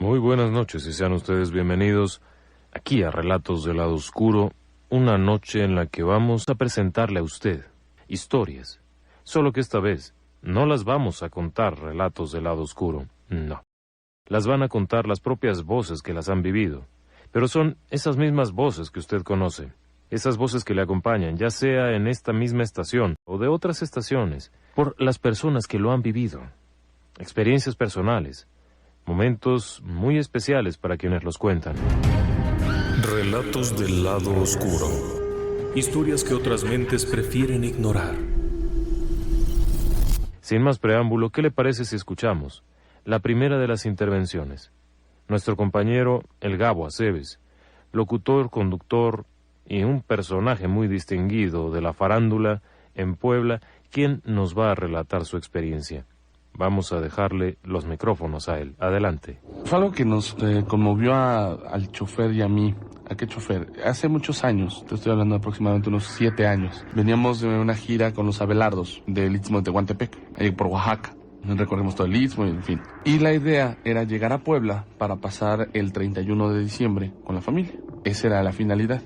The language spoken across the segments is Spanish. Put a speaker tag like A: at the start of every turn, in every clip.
A: Muy buenas noches y sean ustedes bienvenidos aquí a Relatos del Lado Oscuro, una noche en la que vamos a presentarle a usted historias, solo que esta vez no las vamos a contar relatos del lado oscuro, no. Las van a contar las propias voces que las han vivido, pero son esas mismas voces que usted conoce, esas voces que le acompañan, ya sea en esta misma estación o de otras estaciones, por las personas que lo han vivido, experiencias personales, momentos muy especiales para quienes los cuentan.
B: Relatos del lado oscuro. Historias que otras mentes prefieren ignorar.
A: Sin más preámbulo, ¿qué le parece si escuchamos la primera de las intervenciones? Nuestro compañero, el Gabo Aceves, locutor, conductor y un personaje muy distinguido de la farándula en Puebla, quien nos va a relatar su experiencia. Vamos a dejarle los micrófonos a él. Adelante.
C: Fue algo que nos conmovió al chofer y a mí. ¿A qué chofer? Hace muchos años, te estoy hablando de aproximadamente unos 7 años, veníamos de una gira con los Abelardos del Istmo de Tehuantepec, ahí por Oaxaca. Recorrimos todo el Istmo, en fin. Y la idea era llegar a Puebla para pasar el 31 de diciembre con la familia. Esa era la finalidad.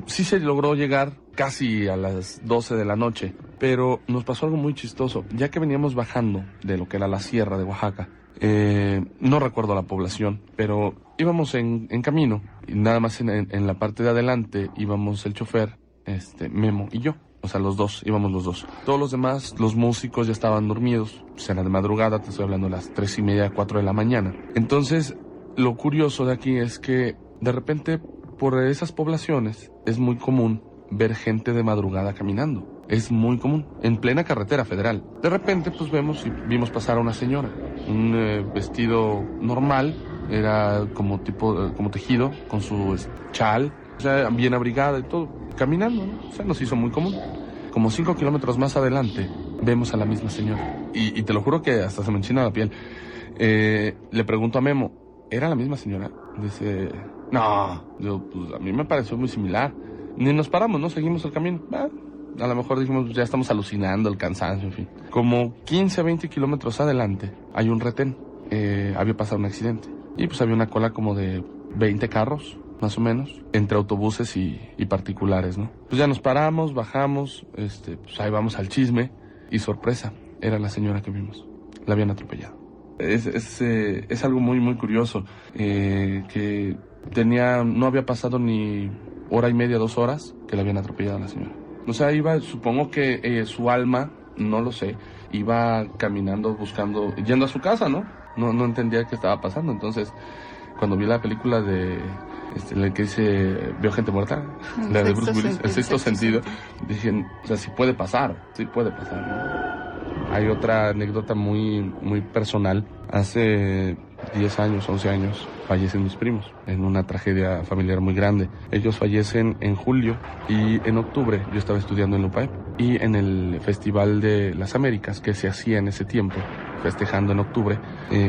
C: Sí se logró llegar casi a las 12 de la noche, pero nos pasó algo muy chistoso. Ya que veníamos bajando de lo que era la sierra de Oaxaca, no recuerdo la población, pero íbamos en camino, y nada más en la parte de adelante íbamos el chofer, Memo y yo. O sea, íbamos los dos. Todos los demás, los músicos ya estaban dormidos. Pues era de madrugada, te estoy hablando de las 3:30, 4 de la mañana. Entonces, lo curioso de aquí es que, de repente, por esas poblaciones, es muy común ver gente de madrugada caminando. Es muy común, en plena carretera federal. De repente, pues vimos pasar a una señora. Un vestido normal, era como tejido, con su chal, o sea, bien abrigada y todo, caminando, ¿no? O sea, nos hizo muy común. Como 5 kilómetros más adelante, vemos a la misma señora. Y te lo juro que hasta se me enchina la piel. Le pregunto a Memo, ¿era la misma señora? Dice, no, pues a mí me pareció muy similar. Ni nos paramos, ¿no? Seguimos el camino. A lo mejor dijimos, ya estamos alucinando, el cansancio, en fin. Como 15 a 20 kilómetros adelante, hay un retén. Había pasado un accidente. Y pues había una cola como de 20 carros, más o menos, entre autobuses y particulares, ¿no? Pues ya nos paramos, bajamos, pues ahí vamos al chisme, y sorpresa, era la señora que vimos. La habían atropellado. Es algo muy, muy curioso, que no había pasado ni hora y media, 2 horas, que la habían atropellado a la señora. O sea, supongo que su alma, no lo sé, iba caminando, yendo a su casa, ¿no? No entendía qué estaba pasando. Entonces, cuando vi la película la que dice Veo gente muerta, la de Bruce Willis, El sexto sentido, dije, o sea, sí puede pasar, ¿no? Hay otra anécdota muy, muy personal. Hace 10 años, 11 años, fallecen mis primos en una tragedia familiar muy grande. Ellos fallecen en julio y en octubre yo estaba estudiando en la UPAEP y en el Festival de las Américas que se hacía en ese tiempo, festejando en octubre,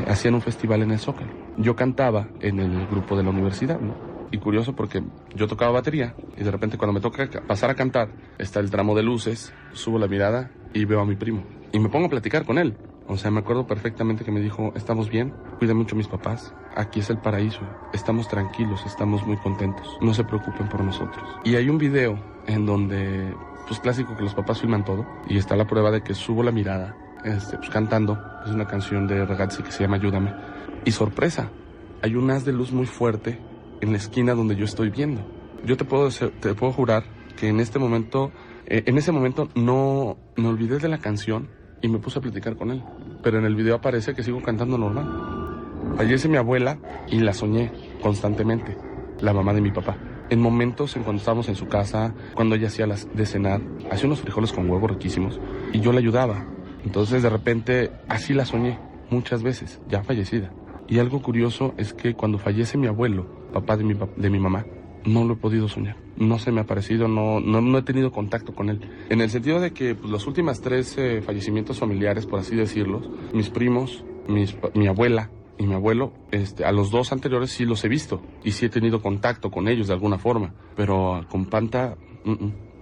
C: hacían un festival en el Zócalo. Yo cantaba en el grupo de la universidad, ¿no? Y curioso porque yo tocaba batería y de repente cuando me toca pasar a cantar, está el tramo de luces, subo la mirada y veo a mi primo. Y me pongo a platicar con él. O sea, me acuerdo perfectamente que me dijo, estamos bien, cuida mucho a mis papás, aquí es el paraíso, estamos tranquilos, estamos muy contentos, no se preocupen por nosotros. Y hay un video en donde, pues clásico que los papás filman todo, y está la prueba de que subo la mirada, pues cantando, es una canción de Ragazzi que se llama Ayúdame. Y sorpresa, hay un haz de luz muy fuerte en la esquina donde yo estoy viendo. Yo te puedo jurar que en ese momento no me olvidé de la canción y me puse a platicar con él. Pero en el video aparece que sigo cantando normal. Fallece mi abuela y la soñé constantemente, la mamá de mi papá. En momentos en cuando estábamos en su casa, cuando ella hacía de cenar, hacía unos frijoles con huevo riquísimos y yo le ayudaba. Entonces de repente así la soñé muchas veces, ya fallecida. Y algo curioso es que cuando fallece mi abuelo, papá de mi mamá, no lo he podido soñar. No se me ha aparecido, no he tenido contacto con él. En el sentido de que pues, los últimos 3 fallecimientos familiares, por así decirlos, mis primos, mi abuela y mi abuelo, a los 2 anteriores sí los he visto. Y sí he tenido contacto con ellos de alguna forma. Pero con Panta,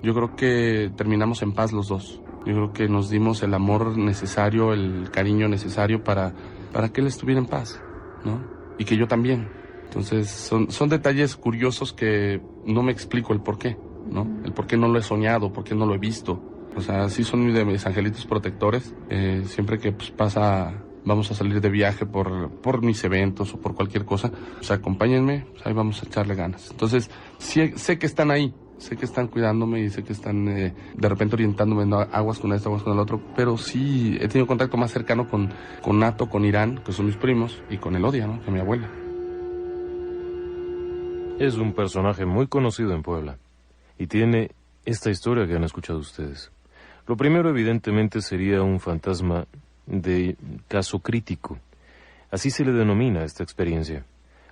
C: yo creo que terminamos en paz los 2. Yo creo que nos dimos el amor necesario, el cariño necesario para que él estuviera en paz, ¿no? y que yo también. Entonces son detalles curiosos que no me explico el por qué, ¿no? El por qué no lo he soñado, por qué no lo he visto. O sea, sí son de mis angelitos protectores. Siempre que pues, vamos a salir de viaje por mis eventos o por cualquier cosa, pues acompáñenme, pues, ahí vamos a echarle ganas. Entonces, sí, sé que están ahí, sé que están cuidándome y sé que están de repente orientándome, no, aguas con esto, aguas con el otro, pero sí he tenido contacto más cercano con Nato, con Irán, que son mis primos, y con Elodia, ¿no? Que es mi abuela.
A: Es un personaje muy conocido en Puebla y tiene esta historia que han escuchado ustedes. Lo primero, evidentemente, sería un fantasma de caso crítico. Así se le denomina esta experiencia.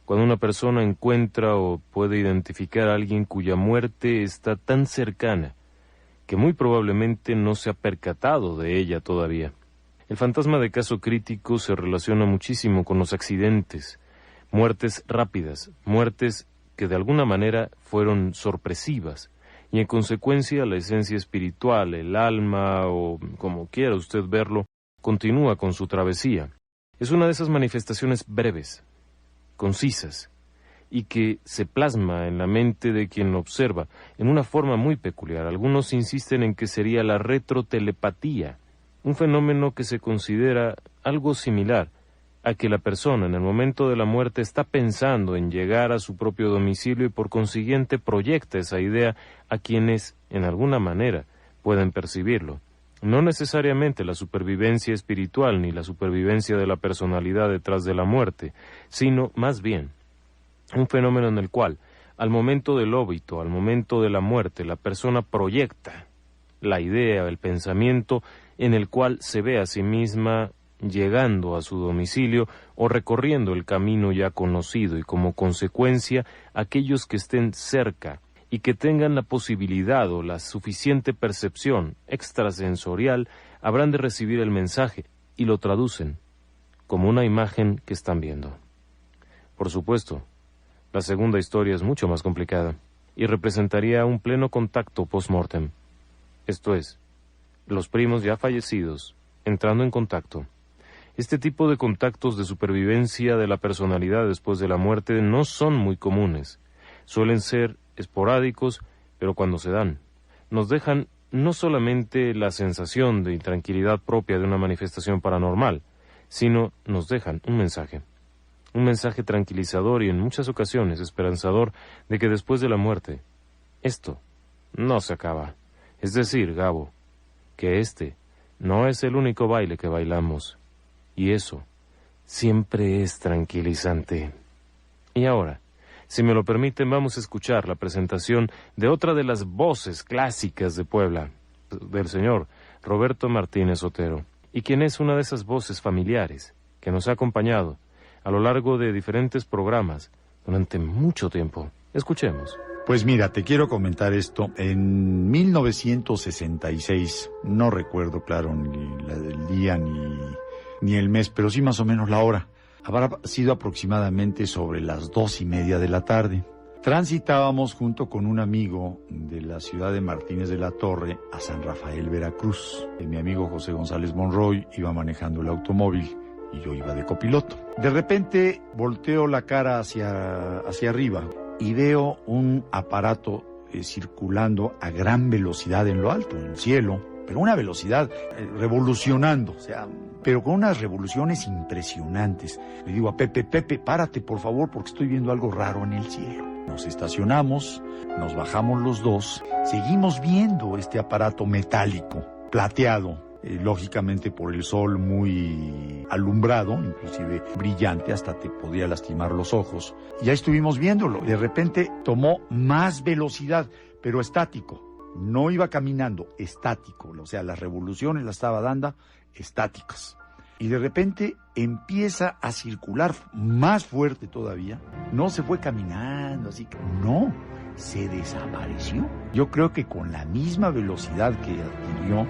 A: Cuando una persona encuentra o puede identificar a alguien cuya muerte está tan cercana que muy probablemente no se ha percatado de ella todavía. El fantasma de caso crítico se relaciona muchísimo con los accidentes, muertes rápidas, muertes que de alguna manera fueron sorpresivas, y en consecuencia la esencia espiritual, el alma o como quiera usted verlo, continúa con su travesía. Es una de esas manifestaciones breves, concisas, y que se plasma en la mente de quien lo observa en una forma muy peculiar. Algunos insisten en que sería la retrotelepatía, un fenómeno que se considera algo similar a que la persona en el momento de la muerte está pensando en llegar a su propio domicilio y por consiguiente proyecta esa idea a quienes, en alguna manera, pueden percibirlo. No necesariamente la supervivencia espiritual ni la supervivencia de la personalidad detrás de la muerte, sino más bien un fenómeno en el cual, al momento del óbito, al momento de la muerte, la persona proyecta la idea, el pensamiento en el cual se ve a sí misma llegando a su domicilio o recorriendo el camino ya conocido, y como consecuencia aquellos que estén cerca y que tengan la posibilidad o la suficiente percepción extrasensorial habrán de recibir el mensaje y lo traducen como una imagen que están viendo. Por supuesto, la segunda historia es mucho más complicada y representaría un pleno contacto post-mortem. Esto es, los primos ya fallecidos entrando en contacto. Este tipo de contactos de supervivencia de la personalidad después de la muerte no son muy comunes. Suelen ser esporádicos, pero cuando se dan, nos dejan no solamente la sensación de intranquilidad propia de una manifestación paranormal, sino nos dejan un mensaje tranquilizador y en muchas ocasiones esperanzador de que después de la muerte, esto no se acaba. Es decir, Gabo, que este no es el único baile que bailamos. Y eso siempre es tranquilizante. Y ahora, si me lo permiten, vamos a escuchar la presentación de otra de las voces clásicas de Puebla, del señor Roberto Martínez Otero, y quien es una de esas voces familiares que nos ha acompañado a lo largo de diferentes programas durante mucho tiempo. Escuchemos.
D: Pues mira, te quiero comentar esto. En 1966, no recuerdo, claro, ni la del día ni el mes, pero sí más o menos la hora. Habrá sido aproximadamente sobre las 2:30 de la tarde. Transitábamos junto con un amigo de la ciudad de Martínez de la Torre a San Rafael, Veracruz. Mi amigo José González Monroy iba manejando el automóvil y yo iba de copiloto. De repente volteo la cara hacia arriba y veo un aparato circulando a gran velocidad en lo alto, en el cielo, pero una velocidad revolucionando, o sea, pero con unas revoluciones impresionantes. Le digo a Pepe, párate por favor porque estoy viendo algo raro en el cielo. Nos estacionamos, nos bajamos los dos, seguimos viendo este aparato metálico, plateado, lógicamente por el sol muy alumbrado, inclusive brillante, hasta te podía lastimar los ojos. Ya estuvimos viéndolo, de repente tomó más velocidad, pero estático. No iba caminando, estático, o sea, las revoluciones las estaba dando estáticas. Y de repente empieza a circular más fuerte todavía. No se fue caminando, así que no, se desapareció. Yo creo que con la misma velocidad que adquirió,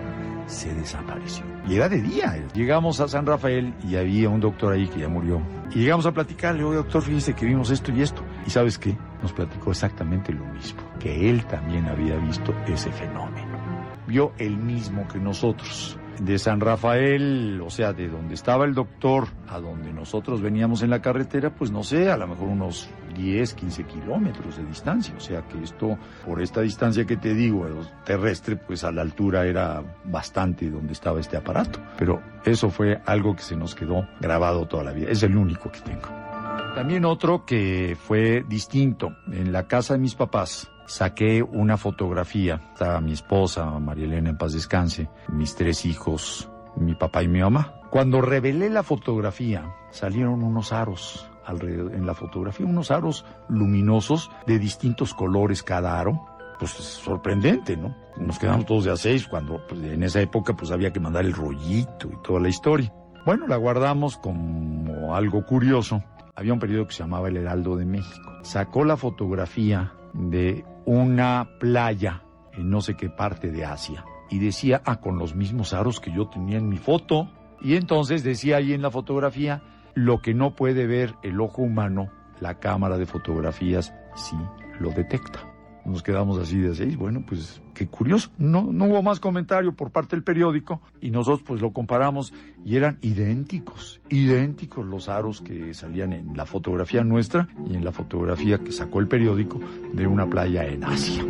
D: se desapareció. Y era de día. Llegamos a San Rafael y había un doctor ahí que ya murió. Y llegamos a platicarle, oye doctor, fíjese que vimos esto y esto. ¿Y sabes qué? Nos platicó exactamente lo mismo, que él también había visto ese fenómeno. Vio el mismo que nosotros. De San Rafael, o sea, de donde estaba el doctor a donde nosotros veníamos en la carretera, pues no sé, a lo mejor unos 10, 15 kilómetros de distancia. O sea que esto, por esta distancia que te digo, terrestre, pues a la altura era bastante donde estaba este aparato. Pero eso fue algo que se nos quedó grabado toda la vida. Es el único que tengo. También otro que fue distinto. En la casa de mis papás saqué una fotografía. Estaba mi esposa, María Elena, en paz descanse, mis 3 hijos, mi papá y mi mamá. Cuando revelé la fotografía, salieron unos aros alrededor en la fotografía, unos aros luminosos de distintos colores cada aro. Pues sorprendente, ¿no? Nos quedamos todos de a 6 cuando pues, en esa época pues había que mandar el rollito y toda la historia. Bueno, la guardamos como algo curioso. Había un periódico que se llamaba El Heraldo de México. Sacó la fotografía de una playa en no sé qué parte de Asia. Y decía, con los mismos aros que yo tenía en mi foto. Y entonces decía ahí en la fotografía, lo que no puede ver el ojo humano, la cámara de fotografías sí lo detecta. Nos quedamos así de 6, bueno, pues qué curioso. No hubo más comentario por parte del periódico y nosotros pues lo comparamos y eran idénticos los aros que salían en la fotografía nuestra y en la fotografía que sacó el periódico de una playa en Asia.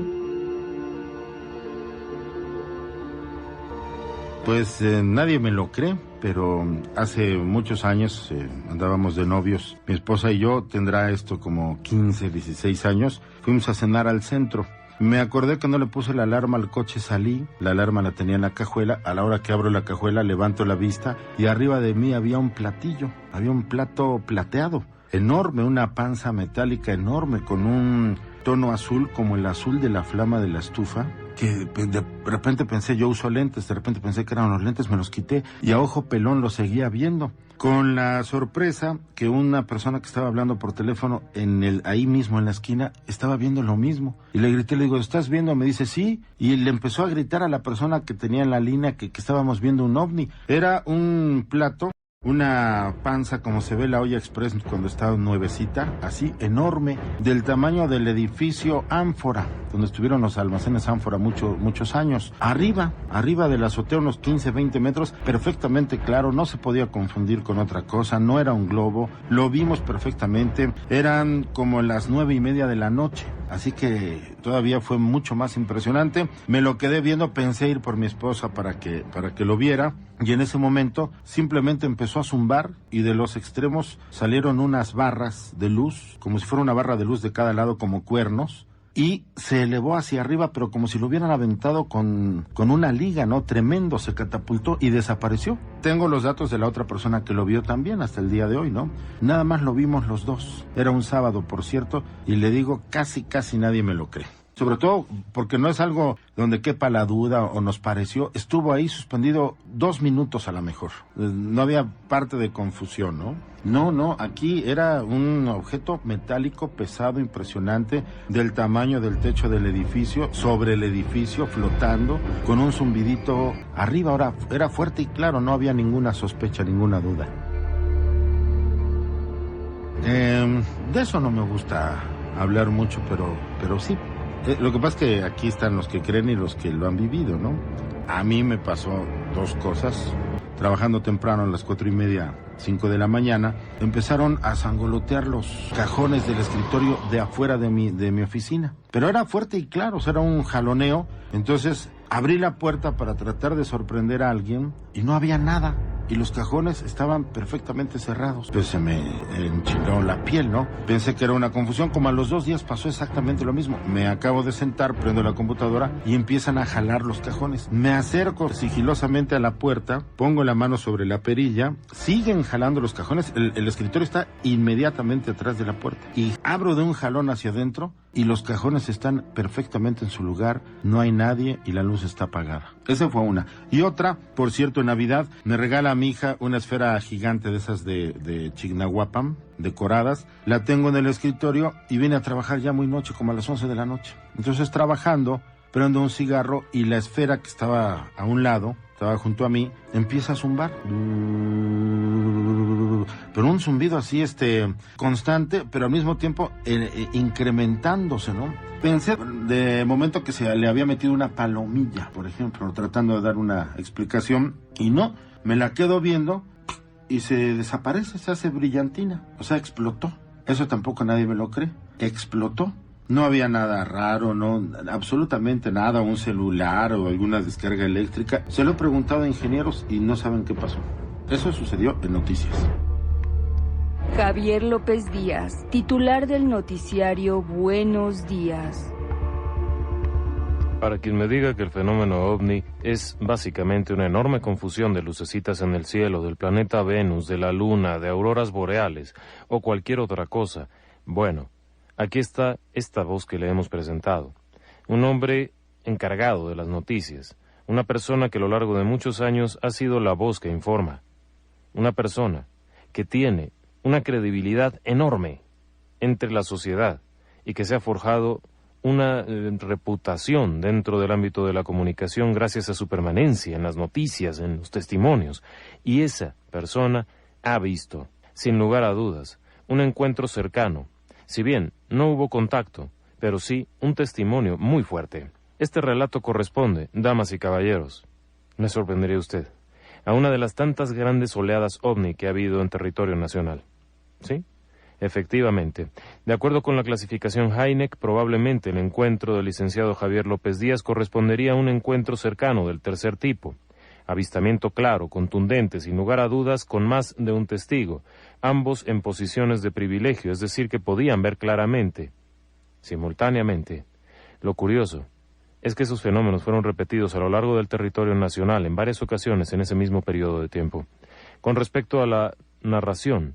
E: Pues nadie me lo cree, pero hace muchos años andábamos de novios. Mi esposa y yo, tendrá esto como 15, 16 años, fuimos a cenar al centro. Me acordé que no le puse la alarma al coche, salí, la alarma la tenía en la cajuela. A la hora que abro la cajuela, levanto la vista y arriba de mí había un platillo, había un plato plateado, enorme, una panza metálica enorme con un tono azul como el azul de la flama de la estufa. Que de repente pensé, yo uso lentes, de repente pensé que eran unos lentes, me los quité y a ojo pelón los seguía viendo. Con la sorpresa que una persona que estaba hablando por teléfono ahí mismo en la esquina estaba viendo lo mismo. Y le grité, le digo, ¿estás viendo? Me dice, sí. Y le empezó a gritar a la persona que tenía en la línea que estábamos viendo un ovni. Era un plato, una panza como se ve la olla express cuando está nuevecita, así enorme, del tamaño del edificio Ánfora, donde estuvieron los almacenes Ánfora muchos años. Arriba de la azotea, unos 15, 20 metros, perfectamente claro, no se podía confundir con otra cosa, no era un globo, lo vimos perfectamente, eran como las 9:30 de la noche. Así que todavía fue mucho más impresionante. Me lo quedé viendo, pensé ir por mi esposa para que lo viera. Y en ese momento simplemente empezó a zumbar y de los extremos salieron unas barras de luz, como si fuera una barra de luz de cada lado como cuernos. Y se elevó hacia arriba, pero como si lo hubieran aventado con una liga, ¿no? Tremendo, se catapultó y desapareció. Tengo los datos de la otra persona que lo vio también hasta el día de hoy, ¿no? Nada más lo vimos los dos. Era un sábado, por cierto, y le digo, casi nadie me lo cree. Sobre todo porque no es algo donde quepa la duda o nos pareció. Estuvo ahí suspendido 2 minutos a lo mejor. No había parte de confusión, ¿no? No, aquí era un objeto metálico pesado, impresionante, del tamaño del techo del edificio, sobre el edificio, flotando, con un zumbidito arriba. Ahora, era fuerte y claro, no había ninguna sospecha, ninguna duda. De eso no me gusta hablar mucho, pero sí. Lo que pasa es que aquí están los que creen y los que lo han vivido, ¿no? A mí me pasó 2 cosas. Trabajando temprano a las 4:30, 5 de la mañana, empezaron a sangolotear los cajones del escritorio de afuera de mi oficina. Pero era fuerte y claro, o sea, era un jaloneo. Entonces abrí la puerta para tratar de sorprender a alguien y no había nada. Y los cajones estaban perfectamente cerrados. Pues se me enchinó la piel, ¿no? Pensé que era una confusión, como a los 2 días pasó exactamente lo mismo. Me acabo de sentar, prendo la computadora y empiezan a jalar los cajones. Me acerco sigilosamente a la puerta, pongo la mano sobre la perilla, siguen jalando los cajones, el escritorio está inmediatamente atrás de la puerta. Y abro de un jalón hacia adentro y los cajones están perfectamente en su lugar, no hay nadie y la luz está apagada. Esa fue una. Y otra, por cierto, en Navidad me regala a mi hija una esfera gigante de esas de Chignahuapan, decoradas. La tengo en el escritorio y vine a trabajar ya muy noche, como a las 11 de la noche. Entonces trabajando, prendo un cigarro y la esfera que estaba a un lado, estaba junto a mí, empieza a zumbar. pero un zumbido así, constante, pero al mismo tiempo incrementándose, ¿no? Pensé de momento que se le había metido una palomilla, por ejemplo, tratando de dar una explicación, y no, me la quedo viendo y se desaparece, se hace brillantina, o sea, explotó. Eso tampoco nadie me lo cree, explotó. No había nada raro, no, absolutamente nada, un celular o alguna descarga eléctrica. Se lo he preguntado a ingenieros y no saben qué pasó. Eso sucedió en Noticias.
F: Javier López Díaz, titular del noticiario Buenos Días.
A: Para quien me diga que el fenómeno ovni es básicamente una enorme confusión de lucecitas en el cielo, del planeta Venus, de la Luna, de auroras boreales o cualquier otra cosa, bueno, aquí está esta voz que le hemos presentado. Un hombre encargado de las noticias, una persona que a lo largo de muchos años ha sido la voz que informa, una persona que tiene una credibilidad enorme entre la sociedad y que se ha forjado una reputación dentro del ámbito de la comunicación gracias a su permanencia en las noticias, en los testimonios. Y esa persona ha visto, sin lugar a dudas, un encuentro cercano. Si bien no hubo contacto, pero sí un testimonio muy fuerte. Este relato corresponde, damas y caballeros, me sorprendería usted, a una de las tantas grandes oleadas ovni que ha habido en territorio nacional. ¿Sí? Efectivamente. De acuerdo con la clasificación Hynek, probablemente el encuentro del licenciado Javier López Díaz correspondería a un encuentro cercano del tercer tipo. Avistamiento claro, contundente, sin lugar a dudas, con más de un testigo, ambos en posiciones de privilegio, es decir, que podían ver claramente, simultáneamente. Lo curioso es que esos fenómenos fueron repetidos a lo largo del territorio nacional en varias ocasiones en ese mismo periodo de tiempo. Con respecto a la narración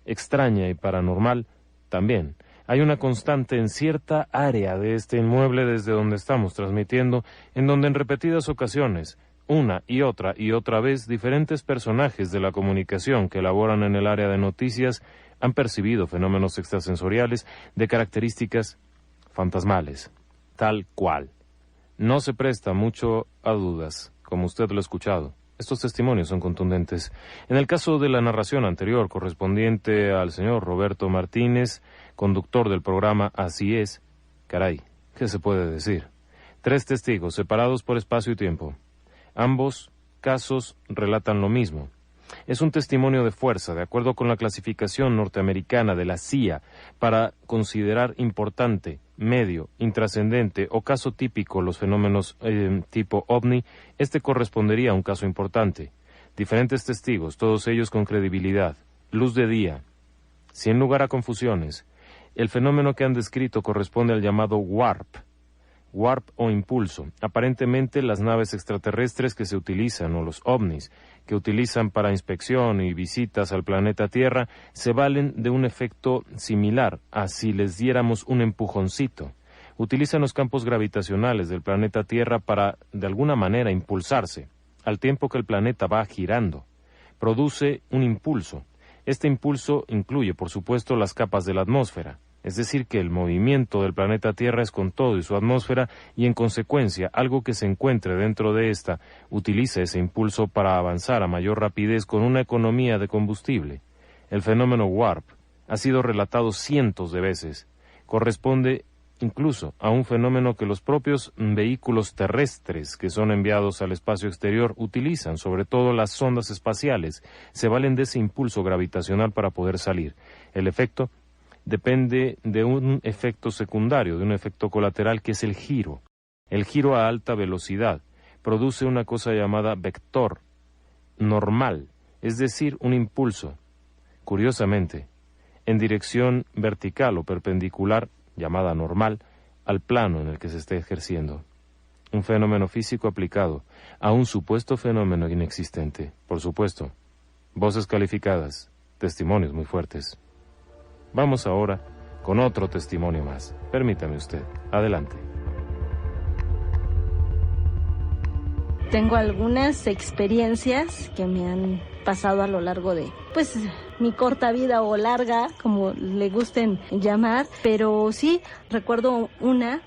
A: extraña y paranormal, también hay una constante en cierta área de este inmueble desde donde estamos transmitiendo, en donde en repetidas ocasiones, una y otra vez, diferentes personajes de la comunicación que elaboran en el área de noticias han percibido fenómenos extrasensoriales de características fantasmales, tal cual. No se presta mucho a dudas, como usted lo ha escuchado. Estos testimonios son contundentes. En el caso de la narración anterior, correspondiente al señor Roberto Martínez, conductor del programa Así es, caray, ¿qué se puede decir? 3 testigos separados por espacio y tiempo. Ambos casos relatan lo mismo. Es un testimonio de fuerza, de acuerdo con la clasificación norteamericana de la CIA, para considerar importante, medio, intrascendente o caso típico los fenómenos tipo ovni. Este correspondería a un caso importante. Diferentes testigos, todos ellos con credibilidad, luz de día, sin lugar a confusiones. El fenómeno que han descrito corresponde al llamado warp o impulso. Aparentemente las naves extraterrestres que se utilizan, o los ovnis, que utilizan para inspección y visitas al planeta Tierra, se valen de un efecto similar a si les diéramos un empujoncito. Utilizan los campos gravitacionales del planeta Tierra para, de alguna manera, impulsarse, al tiempo que el planeta va girando. Produce un impulso. Este impulso incluye, por supuesto, las capas de la atmósfera. Es decir, que el movimiento del planeta Tierra es con todo y su atmósfera, y en consecuencia, algo que se encuentre dentro de esta utiliza ese impulso para avanzar a mayor rapidez con una economía de combustible. El fenómeno warp ha sido relatado cientos de veces. Corresponde incluso a un fenómeno que los propios vehículos terrestres que son enviados al espacio exterior utilizan, sobre todo las sondas espaciales. Se valen de ese impulso gravitacional para poder salir. El efecto depende de un efecto secundario, de un efecto colateral, que es el giro. El giro a alta velocidad produce una cosa llamada vector normal, es decir, un impulso, curiosamente, en dirección vertical o perpendicular, llamada normal, al plano en el que se esté ejerciendo. Un fenómeno físico aplicado a un supuesto fenómeno inexistente. Por supuesto, voces calificadas, testimonios muy fuertes. Vamos ahora con otro testimonio más. Permítame usted. Adelante.
G: Tengo algunas experiencias que me han pasado a lo largo de, mi corta vida o larga, como le gusten llamar, pero sí, recuerdo una,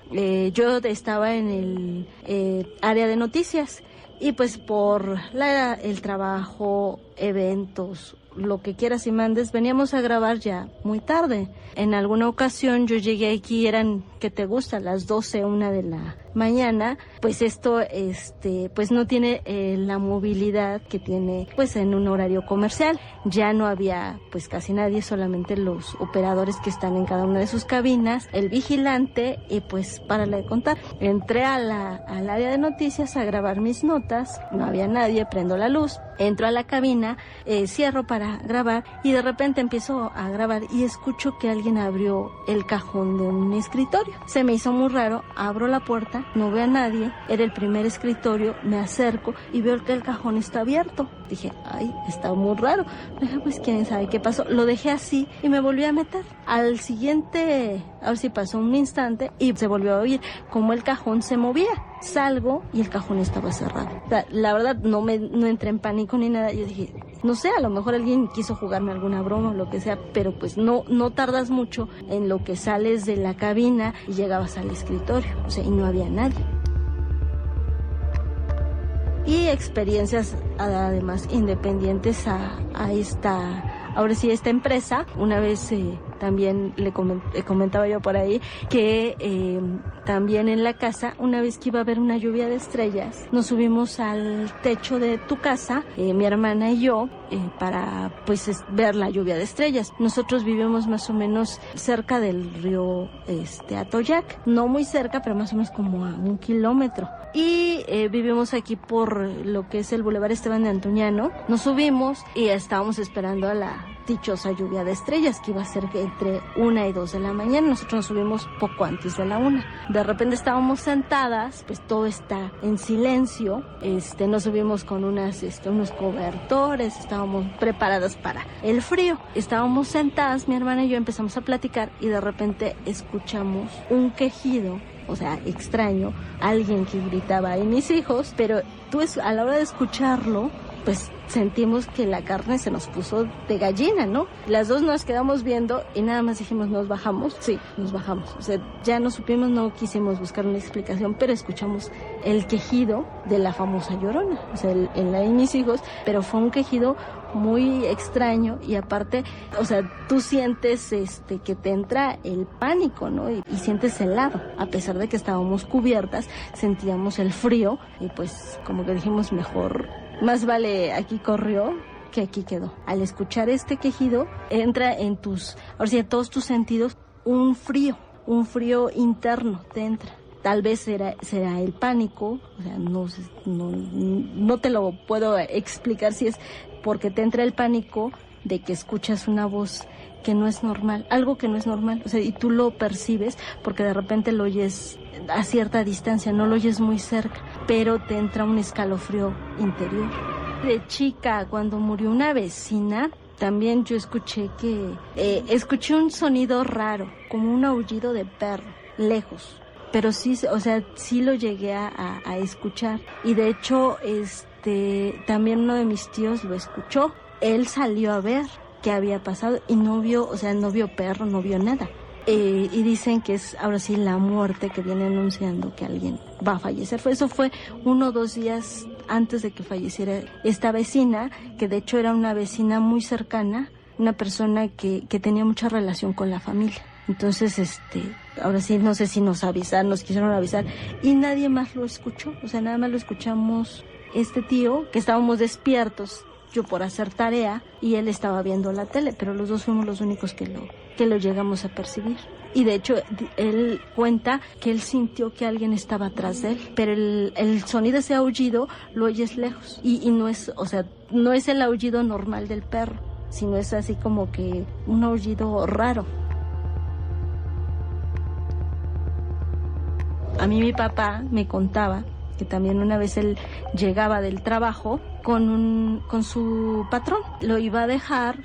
G: yo estaba en el área de noticias y por el trabajo, eventos lo que quieras y mandes, veníamos a grabar ya muy tarde. En alguna ocasión yo llegué aquí, eran, ¿qué te gusta? Las 12, 1 de la mañana. Pues esto, pues no tiene la movilidad que tiene, pues en un horario comercial. Ya no había, pues casi nadie, solamente los operadores que están en cada una de sus cabinas, el vigilante y pues párale de contar. Entré al área de noticias a grabar mis notas, no había nadie, prendo la luz, entro a la cabina, cierro para grabar y de repente empiezo a grabar y escucho que alguien abrió el cajón de un escritorio. Se me hizo muy raro, abro la puerta, no veo a nadie, era el primer escritorio, me acerco y veo que el cajón está abierto. Dije, ay, está muy raro. Dije, pues quién sabe qué pasó. Lo dejé así y me volví a meter. Al siguiente, a ver si pasó un instante y se volvió a oír como el cajón se movía. Salgo y el cajón estaba cerrado. O sea, la verdad no entré en pánico ni nada. Yo dije, no sé, a lo mejor alguien quiso jugarme alguna broma o lo que sea, pero pues no tardas mucho en lo que sales de la cabina y llegabas al escritorio. O sea, y no había nadie. Y experiencias además independientes a esta, ahora sí, esta empresa. Una vez también le comentaba yo por ahí que también en la casa, una vez que iba a haber una lluvia de estrellas, nos subimos al techo de tu casa, mi hermana y yo, para pues ver la lluvia de estrellas. Nosotros vivimos más o menos cerca del río Atoyac, no muy cerca, pero más o menos como a 1 kilómetro. Y vivimos aquí por lo que es el Boulevard Esteban de Antuñano. Nos subimos y estábamos esperando a la dichosa lluvia de estrellas, que iba a ser entre 1 y 2 de la mañana. Nosotros nos subimos poco antes de la 1. De repente estábamos sentadas, pues todo está en silencio. Nos subimos con unos cobertores, estábamos preparadas para el frío. Estábamos sentadas, mi hermana y yo empezamos a platicar y de repente escuchamos un quejido, o sea, extraño, alguien que gritaba, y mis hijos, pero a la hora de escucharlo, pues sentimos que la carne se nos puso de gallina, ¿no? Las dos nos quedamos viendo y nada más dijimos, ¿nos bajamos? Sí, nos bajamos. O sea, ya no supimos, no quisimos buscar una explicación, pero escuchamos el quejido de la famosa Llorona, o sea, en la de mis hijos, pero fue un quejido muy extraño y aparte, o sea, tú sientes que te entra el pánico, ¿no? Y sientes helado, a pesar de que estábamos cubiertas, sentíamos el frío y pues como que dijimos, mejor, más vale aquí corrió que aquí quedó. Al escuchar este quejido, entra en todos tus sentidos un frío interno te entra. Tal vez será el pánico, o sea, no te lo puedo explicar si es porque te entra el pánico de que escuchas una voz que no es normal, algo que no es normal, o sea, y tú lo percibes porque de repente lo oyes a cierta distancia, no lo oyes muy cerca, pero te entra un escalofrío interior. De chica, cuando murió una vecina, también yo escuché un sonido raro, como un aullido de perro, lejos. Pero sí, o sea, sí lo llegué a escuchar. Y de hecho, también uno de mis tíos lo escuchó. Él salió a ver qué había pasado y no vio perro, no vio nada. Y dicen que es ahora sí la muerte que viene anunciando que alguien va a fallecer. Eso fue 1 o 2 días antes de que falleciera esta vecina, que de hecho era una vecina muy cercana, una persona que tenía mucha relación con la familia. Entonces, ahora sí, no sé si nos quisieron avisar, y nadie más lo escuchó, o sea, nada más lo escuchamos este tío, que estábamos despiertos, yo por hacer tarea, y él estaba viendo la tele, pero los dos fuimos los únicos que lo llegamos a percibir. Y de hecho, él cuenta que él sintió que alguien estaba atrás de él, pero el sonido de ese aullido lo oyes lejos, y no es, o sea, no es el aullido normal del perro, sino es así como que un aullido raro. A mí mi papá me contaba que también una vez él llegaba del trabajo con su patrón. Lo iba a dejar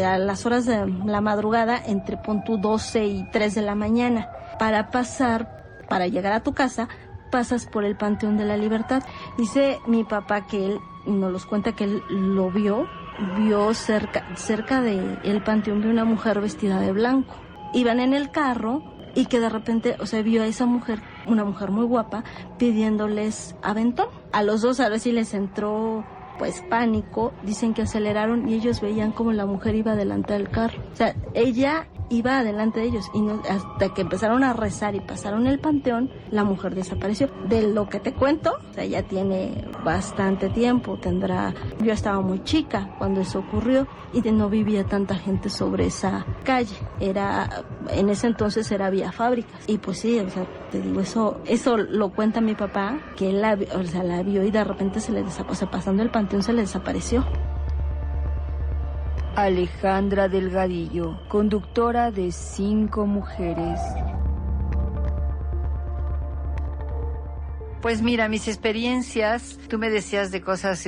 G: a las horas de la madrugada, entre 12 y 3 de la mañana. Para llegar a tu casa, pasas por el Panteón de la Libertad. Dice mi papá que él nos los cuenta que él lo vio cerca del panteón, vio una mujer vestida de blanco. Iban en el carro y que de repente, o sea, vio a esa mujer, una mujer muy guapa, pidiéndoles aventón. A los dos a ver si les entró pues pánico, dicen que aceleraron y ellos veían como la mujer iba delante del carro. O sea, ella iba adelante de ellos y no, hasta que empezaron a rezar y pasaron el panteón, la mujer desapareció. De lo que te cuento, o sea, ya tiene bastante tiempo, yo estaba muy chica cuando eso ocurrió y no vivía tanta gente sobre esa calle. En ese entonces era vía fábricas. Y pues sí, o sea, te digo, eso lo cuenta mi papá, que él la vio y de repente se le desapareció, o sea, pasando el panteón se le desapareció.
F: Alejandra Delgadillo, conductora de 5 mujeres.
H: Pues mira, mis experiencias, tú me decías de cosas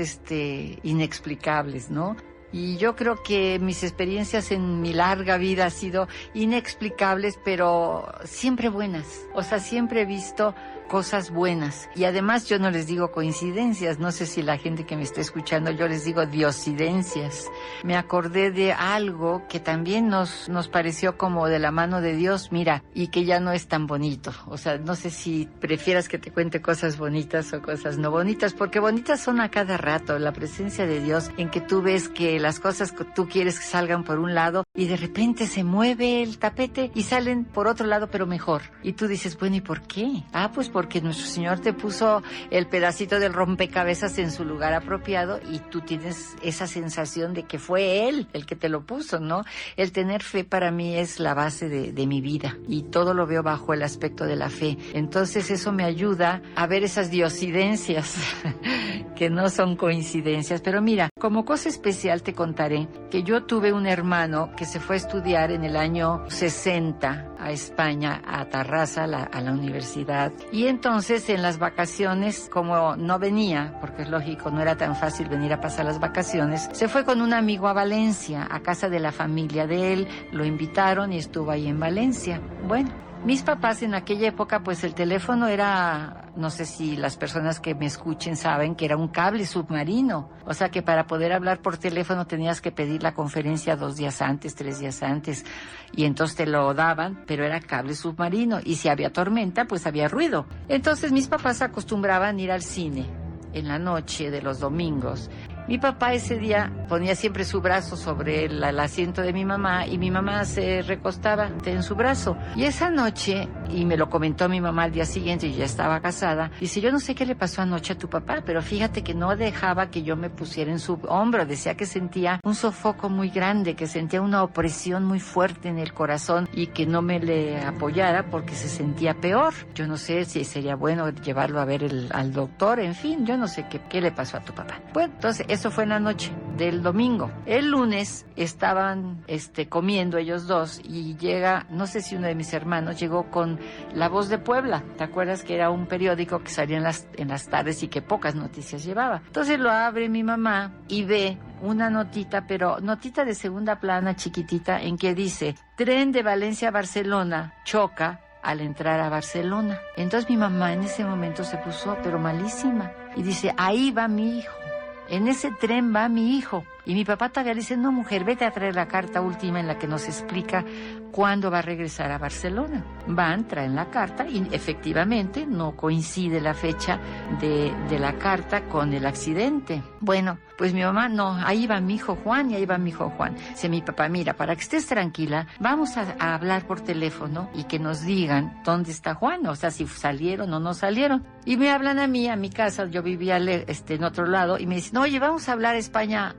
H: inexplicables, ¿no? Y yo creo que mis experiencias en mi larga vida han sido inexplicables, pero siempre buenas. O sea, siempre he visto cosas buenas. Y además yo no les digo coincidencias, no sé si la gente que me está escuchando, yo les digo diosidencias. Me acordé de algo que también nos pareció como de la mano de Dios, mira, y que ya no es tan bonito. O sea, no sé si prefieras que te cuente cosas bonitas o cosas no bonitas, porque bonitas son a cada rato, la presencia de Dios, en que tú ves que las cosas que tú quieres que salgan por un lado y de repente se mueve el tapete y salen por otro lado, pero mejor. Y tú dices, bueno, ¿y por qué? Pues porque nuestro Señor te puso el pedacito del rompecabezas en su lugar apropiado y tú tienes esa sensación de que fue Él el que te lo puso, ¿no? El tener fe para mí es la base de mi vida y todo lo veo bajo el aspecto de la fe. Entonces eso me ayuda a ver esas diosidencias que no son coincidencias. Pero mira, como cosa especial te contaré que yo tuve un hermano que se fue a estudiar en el año 60 a España, a Tarrasa, a la universidad. Y entonces en las vacaciones, como no venía, porque es lógico, no era tan fácil venir a pasar las vacaciones, se fue con un amigo a Valencia, a casa de la familia de él, lo invitaron y estuvo ahí en Valencia. Bueno, mis papás en aquella época, pues el teléfono era, no sé si las personas que me escuchen saben que era un cable submarino. O sea que para poder hablar por teléfono tenías que pedir la conferencia 2 días antes, 3 días antes. Y entonces te lo daban, pero era cable submarino. Y si había tormenta, pues había ruido. Entonces mis papás acostumbraban ir al cine en la noche de los domingos. Mi papá ese día ponía siempre su brazo sobre el asiento de mi mamá y mi mamá se recostaba en su brazo. Y esa noche, y me lo comentó mi mamá al día siguiente, y ya estaba casada, dice, yo no sé qué le pasó anoche a tu papá, pero fíjate que no dejaba que yo me pusiera en su hombro. Decía que sentía un sofoco muy grande, que sentía una opresión muy fuerte en el corazón y que no me le apoyara porque se sentía peor. Yo no sé si sería bueno llevarlo a ver al doctor, en fin, yo no sé qué le pasó a tu papá. Bueno, entonces eso fue en la noche del domingo. El lunes estaban comiendo ellos dos y llega, no sé si uno de mis hermanos llegó con La Voz de Puebla. ¿Te acuerdas que era un periódico que salía en las tardes y que pocas noticias llevaba? Entonces lo abre mi mamá y ve una notita, pero notita de segunda plana chiquitita, en que dice, tren de Valencia a Barcelona choca al entrar a Barcelona. Entonces mi mamá en ese momento se puso pero malísima y dice, ahí va mi hijo. En ese tren va mi hijo. Y mi papá todavía le dice, no, mujer, vete a traer la carta última en la que nos explica cuándo va a regresar a Barcelona. Van, traen la carta y efectivamente no coincide la fecha de la carta con el accidente. Bueno, pues mi mamá, no, ahí va mi hijo Juan y ahí va mi hijo Juan. Dice mi papá, mira, para que estés tranquila, vamos a hablar por teléfono y que nos digan dónde está Juan, o sea, si salieron o no salieron. Y me hablan a mí, a mi casa, yo vivía en otro lado, y me dicen, oye, vamos a hablar España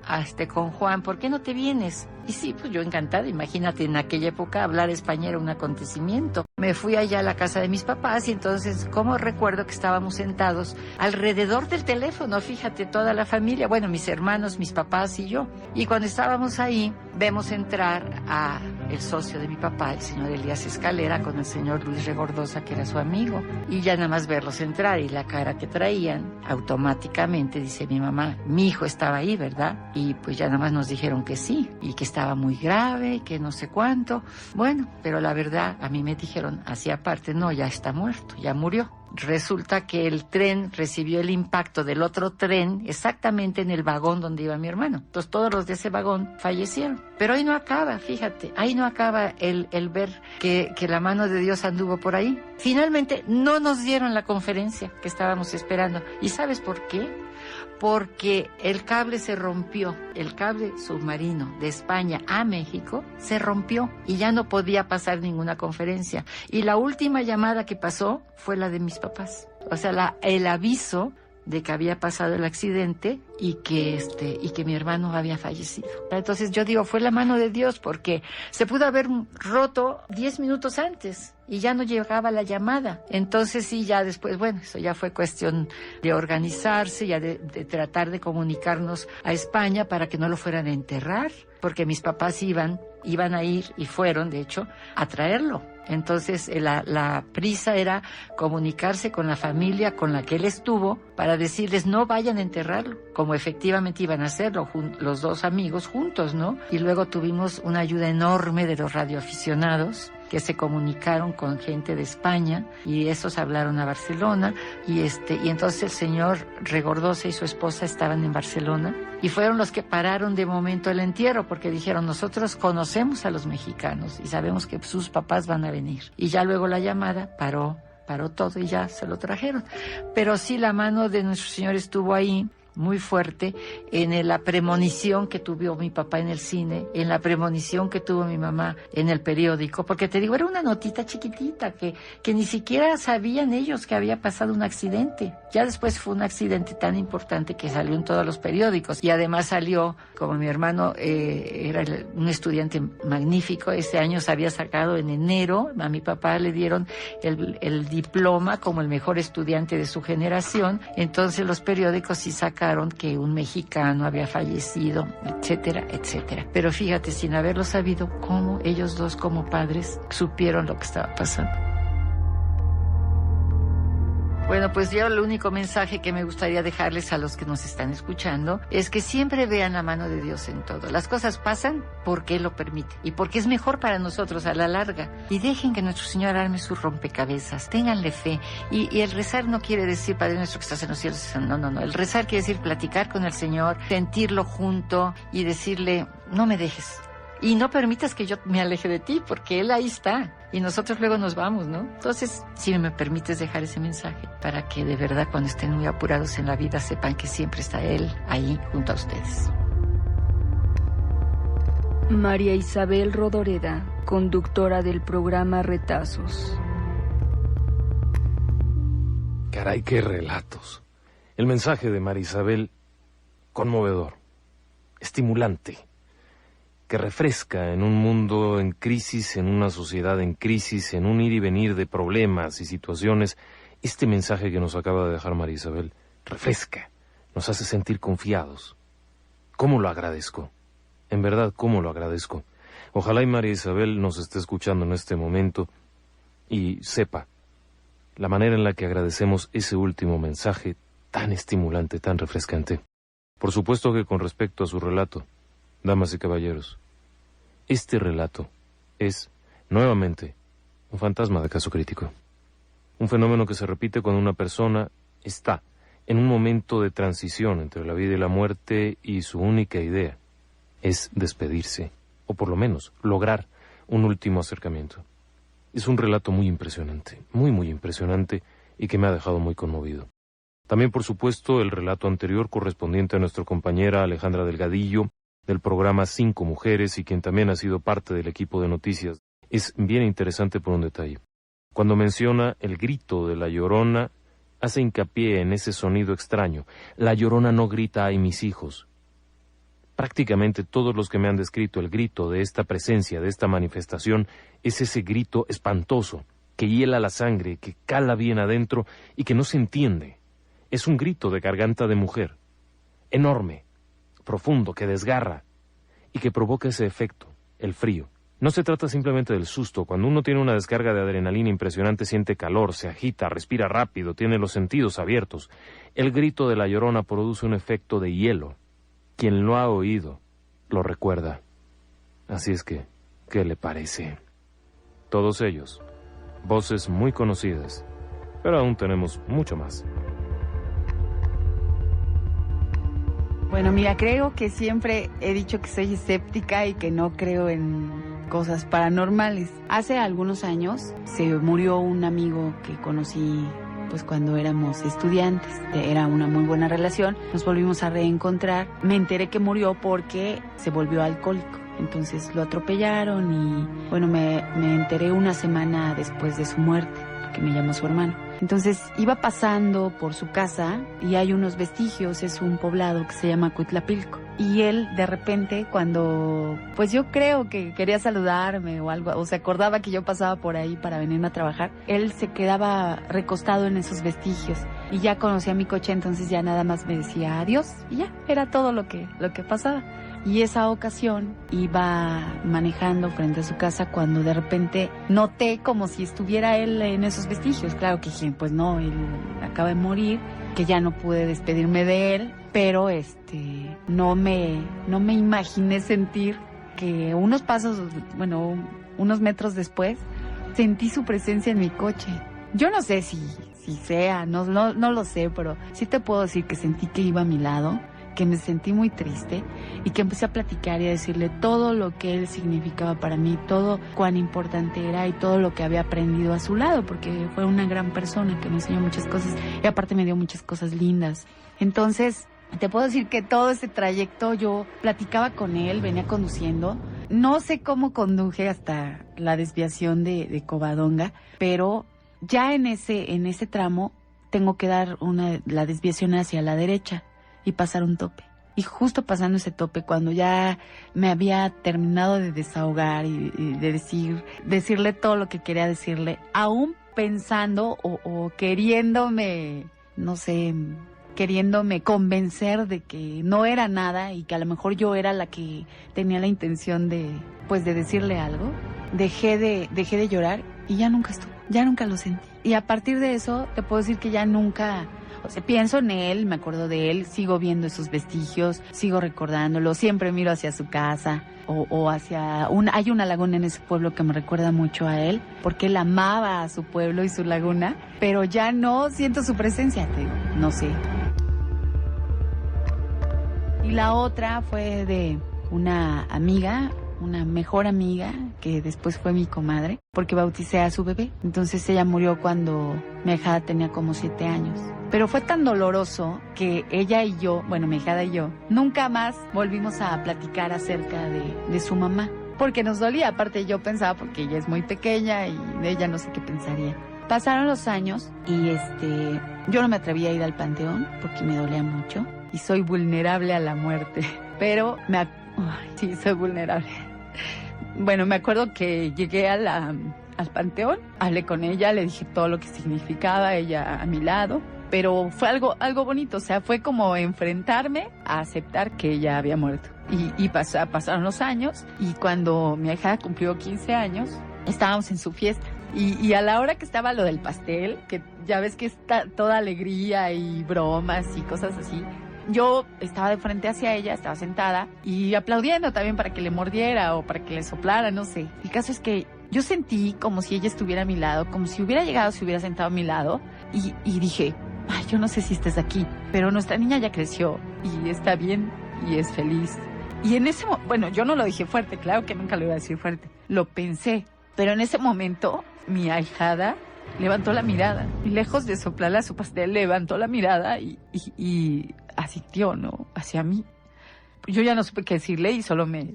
H: con Juan, ¿por qué no te vienes? Y sí, pues yo encantada, imagínate, en aquella época hablar español era un acontecimiento. Me fui allá a la casa de mis papás y entonces, como recuerdo que estábamos sentados alrededor del teléfono, fíjate, toda la familia, bueno, mis hermanos, mis papás y yo. Y cuando estábamos ahí, vemos entrar a el socio de mi papá, el señor Elías Escalera, con el señor Luis Regordosa, que era su amigo. Y ya nada más verlos entrar y la cara que traían, automáticamente dice mi mamá, mi hijo estaba ahí, ¿verdad? Y pues ya nada más nos dijeron que sí, y que estaba muy grave, que no sé cuánto. Bueno, pero la verdad, a mí me dijeron, así aparte, no, ya está muerto, ya murió. Resulta que el tren recibió el impacto del otro tren exactamente en el vagón donde iba mi hermano. Entonces todos los de ese vagón fallecieron. Pero ahí no acaba, fíjate, ahí no acaba el ver que la mano de Dios anduvo por ahí. Finalmente no nos dieron la conferencia que estábamos esperando. ¿Y sabes por qué? Porque el cable se rompió, el cable submarino de España a México se rompió y ya no podía pasar ninguna conferencia. Y la última llamada que pasó fue la de mis papás. O sea, el aviso de que había pasado el accidente y que mi hermano había fallecido. Entonces yo digo, fue la mano de Dios, porque se pudo haber roto 10 minutos antes y ya no llegaba la llamada. Entonces sí, ya después, bueno, eso ya fue cuestión de organizarse, ya de tratar de comunicarnos a España para que no lo fueran a enterrar, porque mis papás iban a ir, y fueron, de hecho, a traerlo. Entonces la prisa era comunicarse con la familia con la que él estuvo para decirles no vayan a enterrarlo, como efectivamente iban a hacerlo los dos amigos juntos, ¿no? Y luego tuvimos una ayuda enorme de los radioaficionados que se comunicaron con gente de España, y esos hablaron a Barcelona, y entonces el señor Regordosa y su esposa estaban en Barcelona y fueron los que pararon de momento el entierro, porque dijeron, nosotros conocemos a los mexicanos y sabemos que sus papás van a venir. Y ya luego la llamada paró todo y ya se lo trajeron. Pero sí, la mano de nuestro Señor estuvo ahí muy fuerte en la premonición que tuvo mi papá en el cine, en la premonición que tuvo mi mamá en el periódico, porque te digo, era una notita chiquitita que ni siquiera sabían ellos que había pasado un accidente. Ya después fue un accidente tan importante que salió en todos los periódicos, y además salió, como mi hermano era un estudiante magnífico, ese año se había sacado en enero, a mi papá le dieron el diploma como el mejor estudiante de su generación. Entonces los periódicos sí sacaron que un mexicano había fallecido, etcétera, etcétera. Pero fíjate, sin haberlo sabido, cómo ellos dos como padres supieron lo que estaba pasando. Bueno, pues yo el único mensaje que me gustaría dejarles a los que nos están escuchando es que siempre vean la mano de Dios en todo. Las cosas pasan porque Él lo permite y porque es mejor para nosotros a la larga. Y dejen que nuestro Señor arme sus rompecabezas. Ténganle fe. Y el rezar no quiere decir, Padre nuestro que estás en los cielos. No. El rezar quiere decir platicar con el Señor, sentirlo junto y decirle, no me dejes. Y no permitas que yo me aleje de ti, porque Él ahí está. Y nosotros luego nos vamos, ¿no? Entonces, si me permites dejar ese mensaje, para que de verdad cuando estén muy apurados en la vida sepan que siempre está Él ahí junto a ustedes.
F: María Isabel Rodoreda, conductora del programa Retazos.
A: Caray, qué relatos. El mensaje de María Isabel, conmovedor, estimulante, que refresca en un mundo en crisis, en una sociedad en crisis, en un ir y venir de problemas y situaciones. Este mensaje que nos acaba de dejar María Isabel refresca, nos hace sentir confiados. ¿Cómo lo agradezco? En verdad, ¿cómo lo agradezco? Ojalá y María Isabel nos esté escuchando en este momento y sepa la manera en la que agradecemos ese último mensaje tan estimulante, tan refrescante. Por supuesto que con respecto a su relato, damas y caballeros, este relato es, nuevamente, un fantasma de caso crítico. Un fenómeno que se repite cuando una persona está en un momento de transición entre la vida y la muerte y su única idea es despedirse, o por lo menos lograr un último acercamiento. Es un relato muy impresionante, muy impresionante, y que me ha dejado muy conmovido. También, por supuesto, el relato anterior correspondiente a nuestra compañera Alejandra Delgadillo, del programa 5 Mujeres, y quien también ha sido parte del equipo de noticias, es bien interesante por un detalle. Cuando menciona el grito de la Llorona, hace hincapié en ese sonido extraño. La Llorona no grita "ay mis hijos". Prácticamente todos los que me han descrito el grito de esta presencia, de esta manifestación, es ese grito espantoso, que hiela la sangre, que cala bien adentro y que no se entiende. Es un grito de garganta de mujer, enorme, profundo, que desgarra y que provoca ese efecto, el frío. No se trata simplemente del susto. Cuando uno tiene una descarga de adrenalina impresionante, siente calor, se agita, respira rápido, tiene los sentidos abiertos. El grito de la Llorona produce un efecto de hielo. Quien lo ha oído, lo recuerda. Así es que, ¿qué le parece? Todos ellos, voces muy conocidas, pero aún tenemos mucho más.
I: Bueno, mira, creo que siempre he dicho que soy escéptica y que no creo en cosas paranormales. Hace algunos años se murió un amigo que conocí pues cuando éramos estudiantes. Era una muy buena relación, nos volvimos a reencontrar. Me enteré que murió porque se volvió alcohólico. Entonces lo atropellaron y bueno, me enteré una semana después de su muerte, que me llamó su hermano. Entonces iba pasando por su casa y hay unos vestigios, es un poblado que se llama Cuitlapilco. Y él de repente cuando, pues yo creo que quería saludarme o algo, o se acordaba que yo pasaba por ahí para venirme a trabajar, él se quedaba recostado en esos vestigios y ya conocía mi coche, entonces ya nada más me decía adiós y ya, era todo lo que pasaba. Y esa ocasión iba manejando frente a su casa cuando de repente noté como si estuviera él en esos vestigios. Claro que dije, pues no, él acaba de morir, que ya no pude despedirme de él, pero no me imaginé sentir que unos metros después sentí su presencia en mi coche. Yo no sé si sea, no lo sé, pero sí te puedo decir que sentí que iba a mi lado, que me sentí muy triste y que empecé a platicar y a decirle todo lo que él significaba para mí, todo cuán importante era y todo lo que había aprendido a su lado, porque fue una gran persona que me enseñó muchas cosas y aparte me dio muchas cosas lindas. Entonces, te puedo decir que todo ese trayecto yo platicaba con él, venía conduciendo. No sé cómo conduje hasta la desviación de Covadonga, pero ya en ese tramo tengo que dar la desviación hacia la derecha y pasar un tope. Y justo pasando ese tope, cuando ya me había terminado de desahogar y de decirle todo lo que quería decirle, aún pensando o queriéndome, no sé, queriéndome convencer de que no era nada y que a lo mejor yo era la que tenía la intención de decirle algo, dejé de llorar y ya nunca estuvo, ya nunca lo sentí. Y a partir de eso te puedo decir que ya nunca... O sea, pienso en él, me acuerdo de él, sigo viendo esos vestigios, sigo recordándolo, siempre miro hacia su casa o hacia... Hay una laguna en ese pueblo que me recuerda mucho a él, porque él amaba a su pueblo y su laguna, pero ya no siento su presencia, te digo, no sé. Y la otra fue de una amiga, una mejor amiga, que después fue mi comadre, porque bauticé a su bebé. Entonces ella murió cuando mi ahijada tenía como 7 años. Pero fue tan doloroso que ella y yo, bueno, mi ahijada y yo, nunca más volvimos a platicar acerca de su mamá. Porque nos dolía, aparte yo pensaba, porque ella es muy pequeña y de ella no sé qué pensaría. Pasaron los años y yo no me atrevía a ir al panteón porque me dolía mucho y soy vulnerable a la muerte. Pero sí, soy vulnerable. Bueno, me acuerdo que llegué al panteón, hablé con ella, le dije todo lo que significaba, ella a mi lado, pero fue algo bonito, o sea, fue como enfrentarme a aceptar que ella había muerto. Y pasaron los años y cuando mi hija cumplió 15 años, estábamos en su fiesta. Y a la hora que estaba lo del pastel, que ya ves que está toda alegría y bromas y cosas así, yo estaba de frente hacia ella, estaba sentada y aplaudiendo también para que le mordiera o para que le soplara, no sé. El caso es que yo sentí como si ella estuviera a mi lado, como si hubiera llegado, se hubiera sentado a mi lado y dije, ay, yo no sé si estés aquí, pero nuestra niña ya creció y está bien y es feliz. Y en ese momento, bueno, yo no lo dije fuerte, claro que nunca lo iba a decir fuerte, lo pensé, pero en ese momento mi ahijada levantó la mirada y lejos de soplarle a su pastel, levantó la mirada y asistió, ¿no?, hacia mí. Yo ya no supe qué decirle y solo me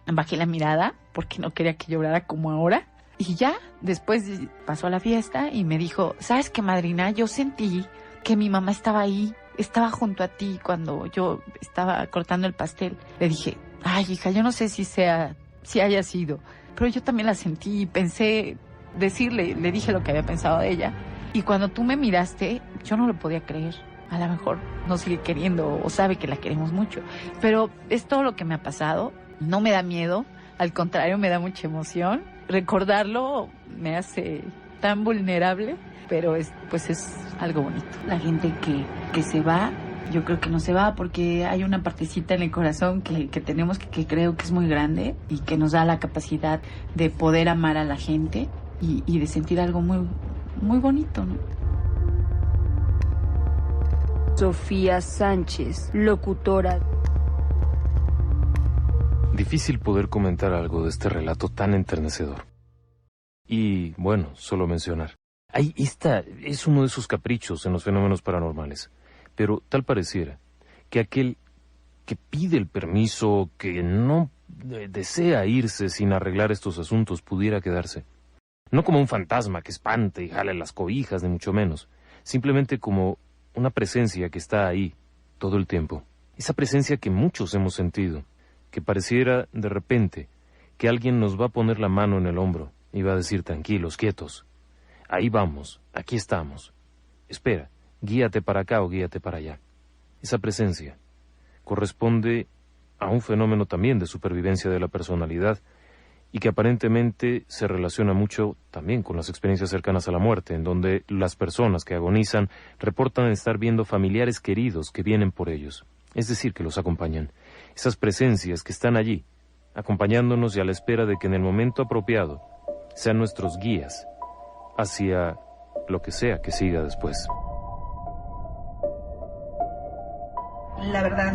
I: bajé la mirada porque no quería que llorara como ahora. Y ya, después pasó a la fiesta y me dijo, ¿sabes qué, madrina? Yo sentí que mi mamá estaba ahí, estaba junto a ti cuando yo estaba cortando el pastel. Le dije, ay, hija, yo no sé si haya sido, pero yo también la sentí y pensé decirle, le dije lo que había pensado de ella. Y cuando tú me miraste, yo no lo podía creer. A lo mejor nos sigue queriendo o sabe que la queremos mucho, pero es todo lo que me ha pasado. No me da miedo, al contrario, me da mucha emoción. Recordarlo me hace tan vulnerable, pero es algo bonito. La gente que se va, yo creo que no se va porque hay una partecita en el corazón que tenemos que creo que es muy grande y que nos da la capacidad de poder amar a la gente y de sentir algo muy, muy bonito, ¿no?
F: Sofía Sánchez, locutora.
A: Difícil poder comentar algo de este relato tan enternecedor. Y, bueno, solo mencionar. Ahí está, es uno de esos caprichos en los fenómenos paranormales. Pero tal pareciera que aquel que pide el permiso, que no desea irse sin arreglar estos asuntos, pudiera quedarse. No como un fantasma que espante y jale las cobijas, ni mucho menos. Simplemente como una presencia que está ahí todo el tiempo. Esa presencia que muchos hemos sentido, que pareciera de repente que alguien nos va a poner la mano en el hombro y va a decir: tranquilos, quietos. Ahí vamos, aquí estamos. Espera, guíate para acá o guíate para allá. Esa presencia corresponde a un fenómeno también de supervivencia de la personalidad y que aparentemente se relaciona mucho también con las experiencias cercanas a la muerte, en donde las personas que agonizan reportan estar viendo familiares queridos que vienen por ellos, es decir, que los acompañan. Esas presencias que están allí, acompañándonos y a la espera de que en el momento apropiado sean nuestros guías hacia lo que sea que siga después.
J: La verdad,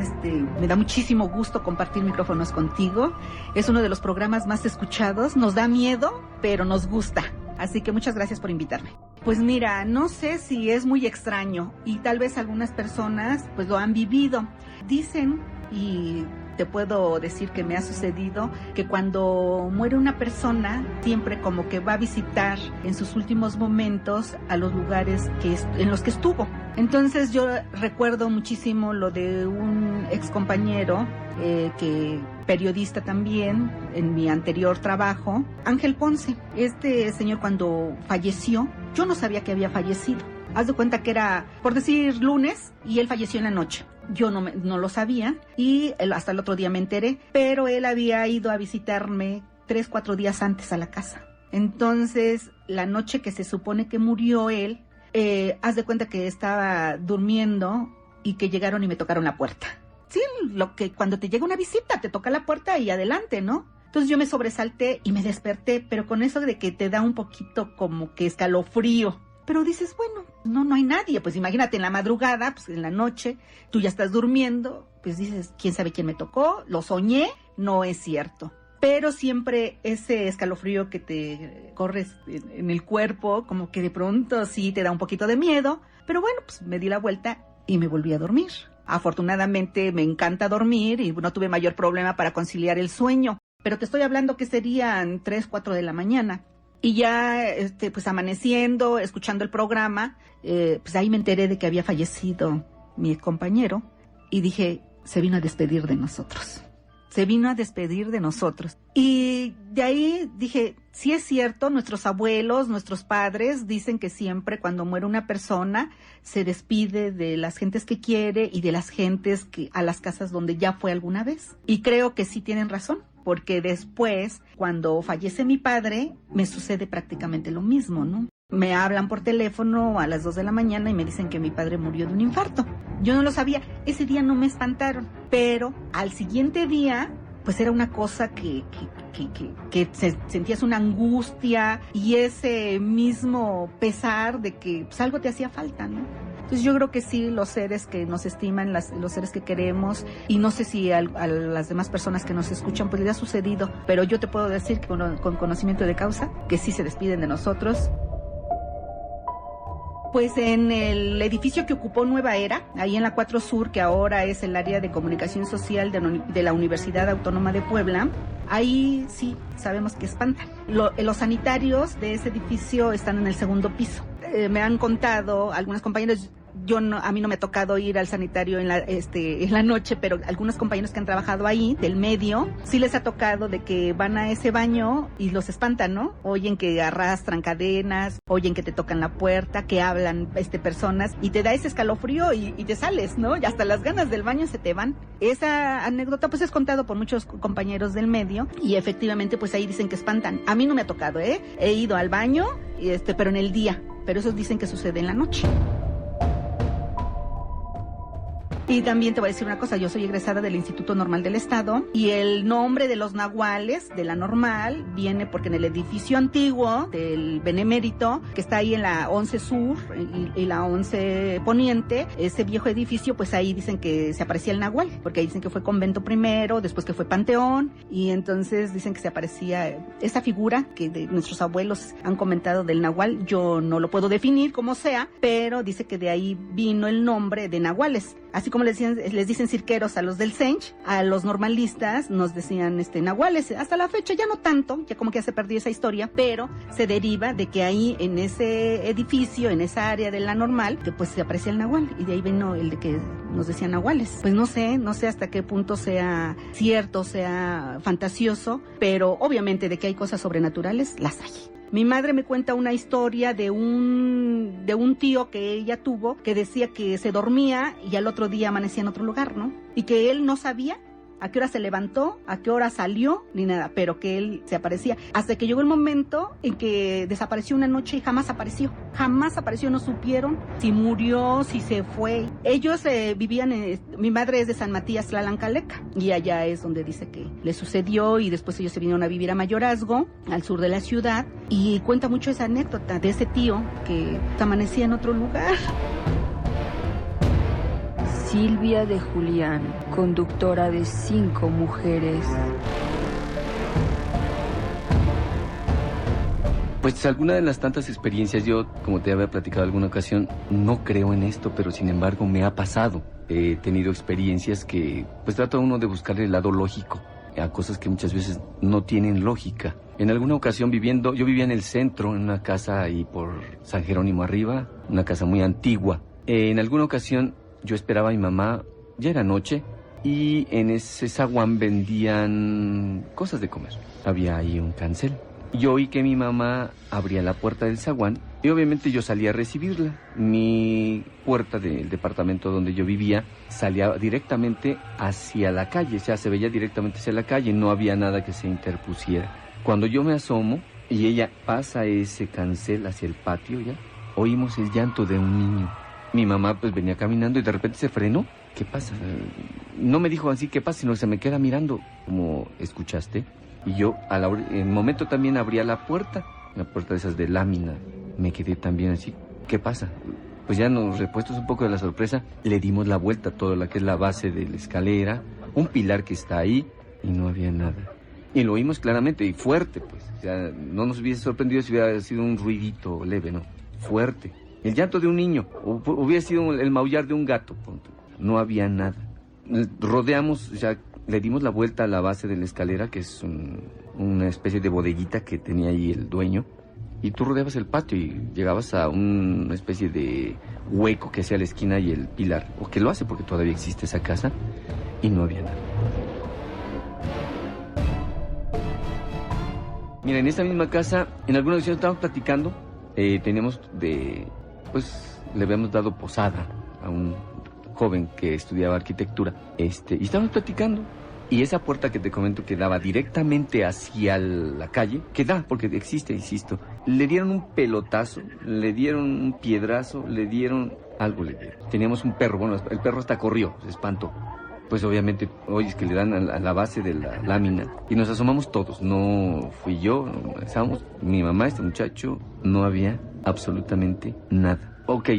J: me da muchísimo gusto compartir micrófonos contigo. Es uno de los programas más escuchados. Nos da miedo, pero nos gusta. Así que muchas gracias por invitarme. Pues mira, no sé si es muy extraño y tal vez algunas personas pues lo han vivido. Dicen, y te puedo decir que me ha sucedido, que cuando muere una persona siempre como que va a visitar en sus últimos momentos a los lugares en los que estuvo. Entonces yo recuerdo muchísimo lo de un excompañero, periodista también, en mi anterior trabajo, Ángel Ponce. Este señor cuando falleció, yo no sabía que había fallecido. Haz de cuenta que era, por decir, lunes, y él falleció en la noche. Yo no lo sabía y hasta el otro día me enteré, pero él había ido a visitarme 3-4 días antes a la casa. Entonces, la noche que se supone que murió él, haz de cuenta que estaba durmiendo y que llegaron y me tocaron la puerta. Sí, lo que cuando te llega una visita, te toca la puerta y adelante, ¿no? Entonces yo me sobresalté y me desperté, pero con eso de que te da un poquito como que escalofrío. Pero dices, bueno, no hay nadie. Pues imagínate en la madrugada, pues en la noche, tú ya estás durmiendo, pues dices, ¿quién sabe quién me tocó? Lo soñé, no es cierto. Pero siempre ese escalofrío que te corres en el cuerpo, como que de pronto sí te da un poquito de miedo. Pero bueno, pues me di la vuelta y me volví a dormir. Afortunadamente me encanta dormir y no tuve mayor problema para conciliar el sueño. Pero te estoy hablando que serían 3-4 de la mañana. Y ya, pues amaneciendo, escuchando el programa, pues ahí me enteré de que había fallecido mi compañero y dije, se vino a despedir de nosotros. Se vino a despedir de nosotros. Y de ahí dije, sí es cierto, nuestros abuelos, nuestros padres dicen que siempre cuando muere una persona se despide de las gentes que quiere y de las gentes a las casas donde ya fue alguna vez. Y creo que sí tienen razón. Porque después, cuando fallece mi padre, me sucede prácticamente lo mismo, ¿no? Me hablan por teléfono a las 2 de la mañana y me dicen que mi padre murió de un infarto. Yo no lo sabía, ese día no me espantaron, pero al siguiente día, pues era una cosa que sentías una angustia y ese mismo pesar de que pues, algo te hacía falta, ¿no? Entonces yo creo que sí, los seres que nos estiman, los seres que queremos, y no sé si a las demás personas que nos escuchan pues les ha sucedido, pero yo te puedo decir que con conocimiento de causa, que sí se despiden de nosotros. Pues en el edificio que ocupó Nueva Era, ahí en la 4 Sur, que ahora es el área de comunicación social de la Universidad Autónoma de Puebla, ahí sí sabemos que espantan. Los sanitarios de ese edificio están en el 2º piso. Me han contado algunos compañeros, a mí no me ha tocado ir al sanitario en la noche, pero algunos compañeros que han trabajado ahí, del medio, sí les ha tocado de que van a ese baño y los espantan, ¿no? Oyen que arrastran cadenas, oyen que te tocan la puerta, que hablan personas, y te da ese escalofrío y te sales, ¿no? Y hasta las ganas del baño se te van. Esa anécdota pues es contado por muchos compañeros del medio y efectivamente pues ahí dicen que espantan. A mí no me ha tocado, he ido al baño, pero en el día, pero esos dicen que sucede en la noche. Y también te voy a decir una cosa, yo soy egresada del Instituto Normal del Estado y el nombre de los nahuales de la Normal viene porque en el edificio antiguo del Benemérito, que está ahí en la 11 Sur y la 11 Poniente, ese viejo edificio, pues ahí dicen que se aparecía el nahual, porque ahí dicen que fue convento primero, después que fue panteón, y entonces dicen que se aparecía esa figura que de nuestros abuelos han comentado del nahual. Yo no lo puedo definir como sea, pero dice que de ahí vino el nombre de nahuales. Así como les dicen cirqueros a los del Sench, a los normalistas nos decían nahuales. Hasta la fecha ya no tanto, ya como que ya se perdió esa historia, pero se deriva de que ahí en ese edificio, en esa área de la Normal, que pues se aparecía el nahual, y de ahí vino el de que nos decían nahuales. Pues no sé hasta qué punto sea cierto, sea fantasioso, pero obviamente de que hay cosas sobrenaturales, las hay. Mi madre me cuenta una historia de un tío que ella tuvo, que decía que se dormía y al otro día amanecía en otro lugar, ¿no? Y que él no sabía a qué hora se levantó, a qué hora salió, ni nada, pero que él se aparecía. Hasta que llegó el momento en que desapareció una noche y jamás apareció. Jamás apareció, no supieron si murió, si se fue. Ellos vivían, mi madre es de San Matías, Tlalancaleca, y allá es donde dice que le sucedió, y después ellos se vinieron a vivir a Mayorazgo, al sur de la ciudad, y cuenta mucho esa anécdota de ese tío que amanecía en otro lugar.
F: Silvia de Julián, conductora de 5 mujeres.
K: Pues alguna de las tantas experiencias, yo, como te había platicado alguna ocasión, no creo en esto, pero sin embargo me ha pasado. He tenido experiencias que, pues trata uno de buscarle el lado lógico a cosas que muchas veces no tienen lógica. En alguna ocasión yo vivía en el centro, en una casa ahí por San Jerónimo arriba, una casa muy antigua. En alguna ocasión yo esperaba a mi mamá, ya era noche, y en ese zaguán vendían cosas de comer. Había ahí un cancel. Yo oí que mi mamá abría la puerta del zaguán y obviamente yo salí a recibirla. Mi puerta del departamento donde yo vivía salía directamente hacia la calle, o sea, se veía directamente hacia la calle, no había nada que se interpusiera. Cuando yo me asomo y ella pasa ese cancel hacia el patio, ya oímos el llanto de un niño. Mi mamá pues venía caminando y de repente se frenó. ¿Qué pasa? No me dijo así, ¿qué pasa? Sino que se me queda mirando, como escuchaste. Y yo en el momento también abría la puerta de esas de lámina. Me quedé también así, ¿qué pasa? Pues ya nos repuestos un poco de la sorpresa, le dimos la vuelta a todo lo que es la base de la escalera, un pilar que está ahí, y no había nada. Y lo oímos claramente y fuerte, pues. O sea, no nos hubiese sorprendido si hubiera sido un ruidito leve, ¿no? Fuerte. El llanto de un niño, o hubiera sido el maullar de un gato. No había nada. Rodeamos, o sea, le dimos la vuelta a la base de la escalera, que es una especie de bodeguita que tenía ahí el dueño, y tú rodeabas el patio y llegabas a una especie de hueco que hacía la esquina y el pilar, o que lo hace porque todavía existe esa casa, y no había nada. Mira, en esta misma casa, en alguna ocasión estábamos platicando, le habíamos dado posada a un joven que estudiaba arquitectura, y estábamos platicando, y esa puerta que te comento que daba directamente hacia la calle, que da, porque existe, insisto, le dieron un pelotazo, le dieron un piedrazo, le dieron. Teníamos un perro, bueno, el perro hasta corrió, se espantó. Pues obviamente, oyes que le dan a la base de la lámina, y nos asomamos todos, no fui yo, estábamos mi mamá, este muchacho, no había absolutamente nada. Ok,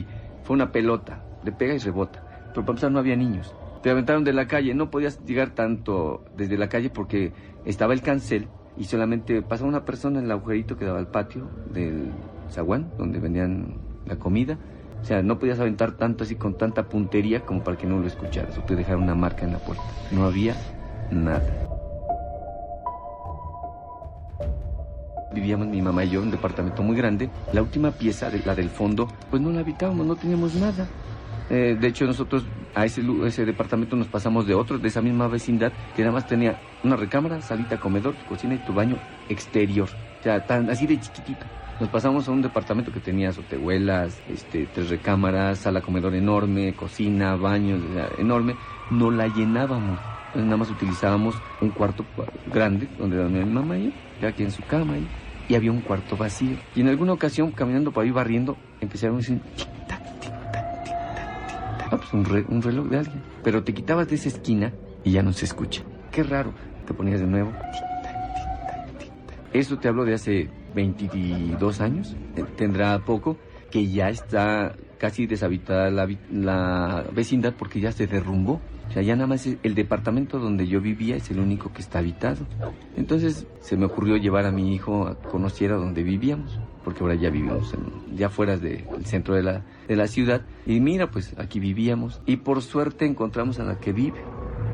K: fue una pelota, le pega y rebota, pero para empezar no había niños. Te aventaron de la calle, no podías llegar tanto desde la calle porque estaba el cancel y solamente pasaba una persona en el agujerito que daba al patio del zaguán, donde vendían la comida. O sea, no podías aventar tanto así con tanta puntería como para que no lo escucharas o te dejara una marca en la puerta. No había nada. Vivíamos mi mamá y yo en un departamento muy grande. La última pieza, la del fondo, pues no la habitábamos, no teníamos nada. De hecho, nosotros a ese departamento nos pasamos de otro, de esa misma vecindad, que nada más tenía una recámara, salita, comedor, cocina y tu baño exterior. O sea, así de chiquitito. Nos pasamos a un departamento que tenía azotehuelas, 3 recámaras, sala comedor enorme, cocina, baño, enorme. No la llenábamos. Entonces nada más utilizábamos un cuarto grande donde dormía mi mamá y yo, cada quien en su cama y había un cuarto vacío. Y en alguna ocasión, caminando por ahí barriendo, empezaron a decir tic-tac, tic-tac, tic-tac, tic-tac. pues un reloj de alguien. Pero te quitabas de esa esquina y ya no se escucha. Qué raro. Te ponías de nuevo. Eso te hablo de hace 22 años. Tendrá poco que ya está casi deshabitada la vecindad porque ya se derrumbó. O sea, ya nada más el departamento donde yo vivía es el único que está habitado. Entonces se me ocurrió llevar a mi hijo a conocer a donde vivíamos, porque ahora ya vivimos ya fuera del centro de la ciudad. Y mira, pues aquí vivíamos. Y por suerte encontramos a la que vive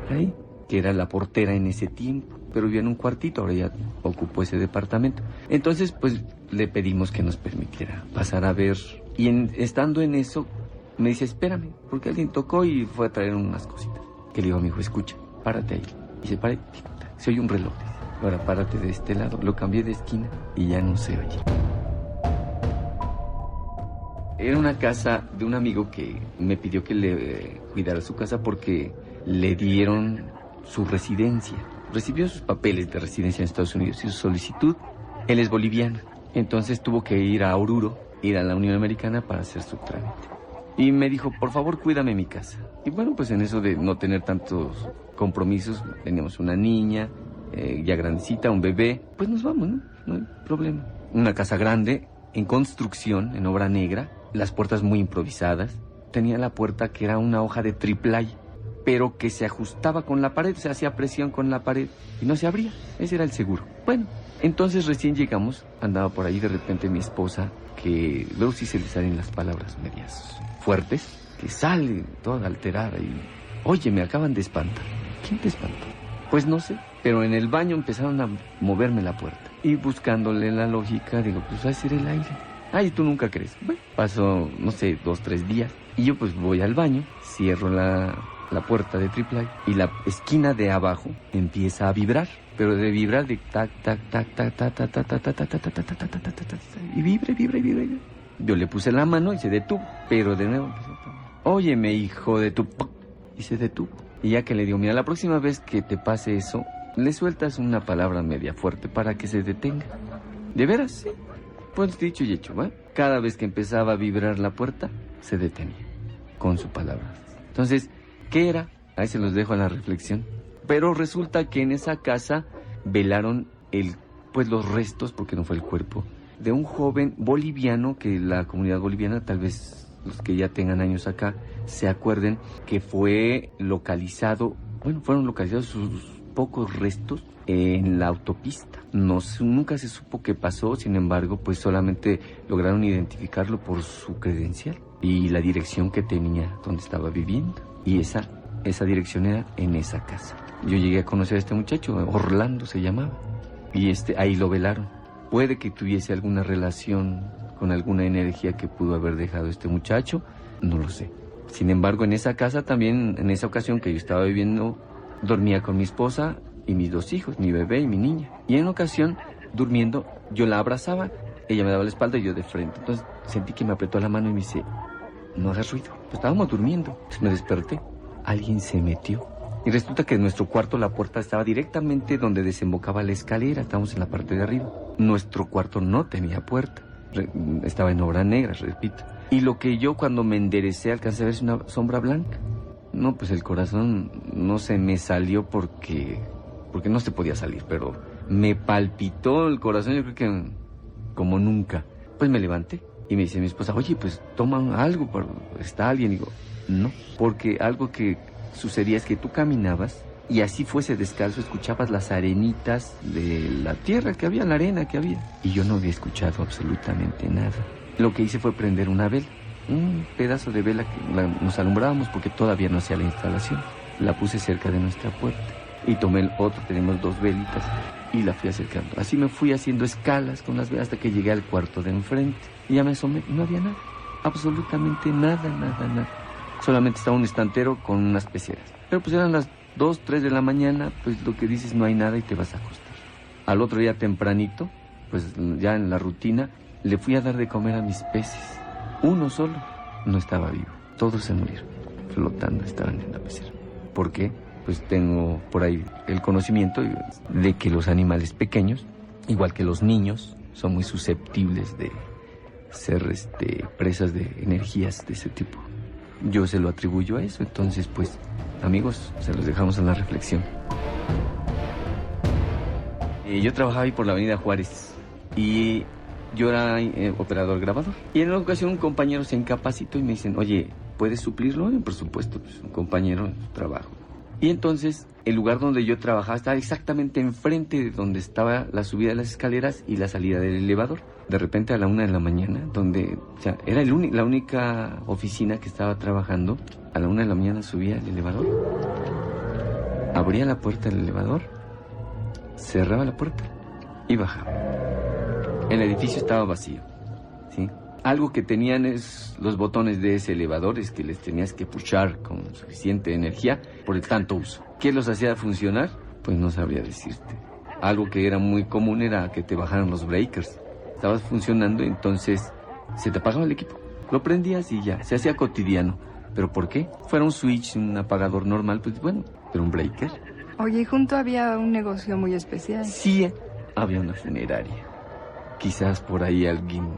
K: ahí, que era la portera en ese tiempo. Pero vivía en un cuartito, ahora ya ocupó ese departamento. Entonces, pues le pedimos que nos permitiera pasar a ver. Y estando en eso, me dice, espérame, porque alguien tocó y fue a traer unas cositas. Que le digo a mi hijo, escucha, párate ahí. Y se para, se oye un reloj. Ahora párate de este lado. Lo cambié de esquina y ya no se oye. Era una casa de un amigo que me pidió que le cuidara su casa porque le dieron su residencia. Recibió sus papeles de residencia en Estados Unidos y su solicitud. Él es boliviano, entonces tuvo que ir a Oruro, ir a la Unión Americana para hacer su trámite. Y me dijo, por favor, cuídame mi casa. Y bueno, pues en eso de no tener tantos compromisos, teníamos una niña, ya grandecita, un bebé, pues nos vamos, ¿no? No hay problema. Una casa grande, en construcción, en obra negra, las puertas muy improvisadas. Tenía la puerta que era una hoja de triplay, pero que se ajustaba con la pared, se hacía presión con la pared y no se abría. Ese era el seguro. Bueno, entonces recién llegamos, andaba por ahí de repente mi esposa, que luego sí se le salen las palabras medias fuertes, que sale toda alterada y, oye, me acaban de espantar. ¿Quién te espantó? Pues no sé, pero en el baño empezaron a moverme la puerta. Y buscándole la lógica, digo, pues va a ser el aire. Ay, tú nunca crees. Bueno, pasó, no sé, 2, 3 días. Y yo pues voy al baño, cierro la puerta de triple A y la esquina de abajo empieza a vibrar. Pero de vibrar de tac, tac, tac, tac, tac, tac, tac, tac, tac, tac, tac, tac, tac, tac, tac, tac, y vibra. Yo le puse la mano y se detuvo, pero de nuevo empezó. Óyeme, hijo de tu... Y se detuvo. Y ya que le digo, mira, la próxima vez que te pase eso, le sueltas una palabra media fuerte para que se detenga. ¿De veras? Sí. Pues dicho y hecho, ¿va? Cada vez que empezaba a vibrar la puerta, se detenía con su palabra. Entonces, ¿qué era? Ahí se los dejo a la reflexión. Pero resulta que en esa casa velaron los restos, porque no fue el cuerpo, de un joven boliviano que la comunidad boliviana, tal vez los que ya tengan años acá, se acuerden que fue localizado, fueron localizados sus pocos restos en la autopista. Nunca se supo qué pasó, sin embargo, pues solamente lograron identificarlo por su credencial y la dirección que tenía donde estaba viviendo. Y esa dirección era en esa casa. Yo llegué a conocer a este muchacho, Orlando se llamaba, y ahí lo velaron. Puede que tuviese alguna relación con alguna energía que pudo haber dejado este muchacho, no lo sé. Sin embargo, en esa casa también, en esa ocasión que yo estaba viviendo, dormía con mi esposa y mis 2 hijos, mi bebé y mi niña. Y en una ocasión, durmiendo, yo la abrazaba, ella me daba la espalda y yo de frente. Entonces sentí que me apretó la mano y me dice, no hagas ruido. Pues estábamos durmiendo. Entonces me desperté. Alguien se metió. Y resulta que en nuestro cuarto la puerta estaba directamente donde desembocaba la escalera. Estábamos en la parte de arriba. Nuestro cuarto no tenía puerta. Estaba en obra negra, repito. Y lo que yo cuando me enderecé alcancé a ver una sombra blanca. No, pues el corazón no se me salió porque no se podía salir, pero me palpitó el corazón, yo creo que como nunca. Pues me levanté y me dice mi esposa, oye, pues toma algo, está alguien. Y digo, no, porque algo que sucedía es que tú caminabas y así fuese descalzo, escuchabas las arenitas de la tierra que había, la arena que había. Y yo no había escuchado absolutamente nada. Lo que hice fue prender una vela, un pedazo de vela que nos alumbrábamos porque todavía no hacía la instalación. La puse cerca de nuestra puerta y tomé el otro, tenemos 2 velitas y la fui acercando. Así me fui haciendo escalas con las velas hasta que llegué al cuarto de enfrente. Y ya me asomé, no había nada, absolutamente nada. Solamente estaba un estantero con unas peceras. Pero pues eran las 2, 3 de la mañana, pues lo que dices, no hay nada y te vas a acostar. Al otro día tempranito, pues ya en la rutina, le fui a dar de comer a mis peces. Uno solo no estaba vivo. Todos se murieron. Flotando estaban en la pecera. ¿Por qué? Pues tengo por ahí el conocimiento de que los animales pequeños, igual que los niños, son muy susceptibles de ser presas de energías de ese tipo. Yo se lo atribuyo a eso. Entonces, pues, amigos, se los dejamos a la reflexión. Yo trabajaba ahí por la avenida Juárez y yo era operador grabador. Y en una ocasión un compañero se incapacitó y me dicen, oye, ¿puedes suplirlo? Y por supuesto, pues, un compañero en su trabajo. Y entonces, el lugar donde yo trabajaba estaba exactamente enfrente de donde estaba la subida de las escaleras y la salida del elevador. De repente a la 1 de la mañana, era la única oficina que estaba trabajando, a la 1 de la mañana subía el elevador, abría la puerta del elevador, cerraba la puerta y bajaba. El edificio estaba vacío, ¿sí? Algo que tenían es los botones de ese elevador, es que les tenías que puchar con suficiente energía por el tanto uso. ¿Qué los hacía funcionar? Pues no sabría decirte. Algo que era muy común era que te bajaran los breakers. Estabas funcionando, entonces se te apagaba el equipo. Lo prendías y ya, se hacía cotidiano. ¿Pero por qué? Fuera un switch, un apagador normal, pues bueno, pero un breaker.
F: Oye, ¿y junto había un negocio muy especial?
K: Sí, había una funeraria. Quizás por ahí alguien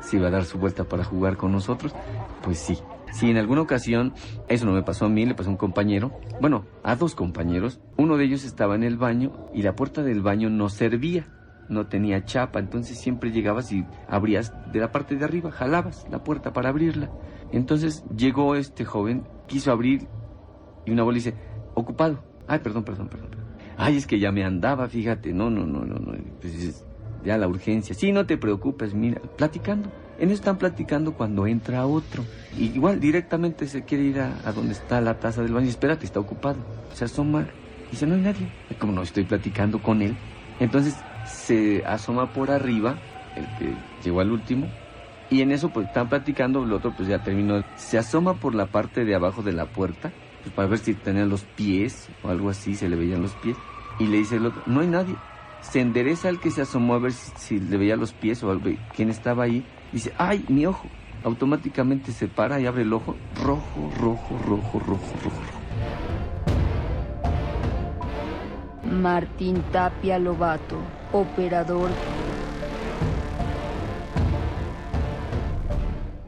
K: se iba a dar su vuelta para jugar con nosotros. Pues sí. Sí, en alguna ocasión, eso no me pasó a mí, le pasó a un compañero. Bueno, a 2 compañeros. Uno de ellos estaba en el baño y la puerta del baño no servía. No tenía chapa, entonces siempre llegabas y abrías de la parte de arriba, jalabas la puerta para abrirla. Entonces llegó este joven, quiso abrir y una voz le dice, ocupado. Ay, perdón. Ay, es que ya me andaba, fíjate. No. Pues ya la urgencia. Sí, no te preocupes, mira, platicando. En eso están platicando cuando entra otro. Y igual directamente se quiere ir a donde está la taza del baño. Espérate, está ocupado. Se asoma, dice, no hay nadie. Y como no estoy platicando con él, entonces se asoma por arriba, el que llegó al último, y en eso pues están platicando, el otro pues ya terminó. Se asoma por la parte de abajo de la puerta, pues para ver si tenía los pies o algo así, se le veían los pies, y le dice el otro, no hay nadie. Se endereza el que se asomó a ver si le veía los pies o algo, quién estaba ahí, dice, ay, mi ojo. Automáticamente se para y abre el ojo, rojo.
F: Martín Tapia Lobato, operador.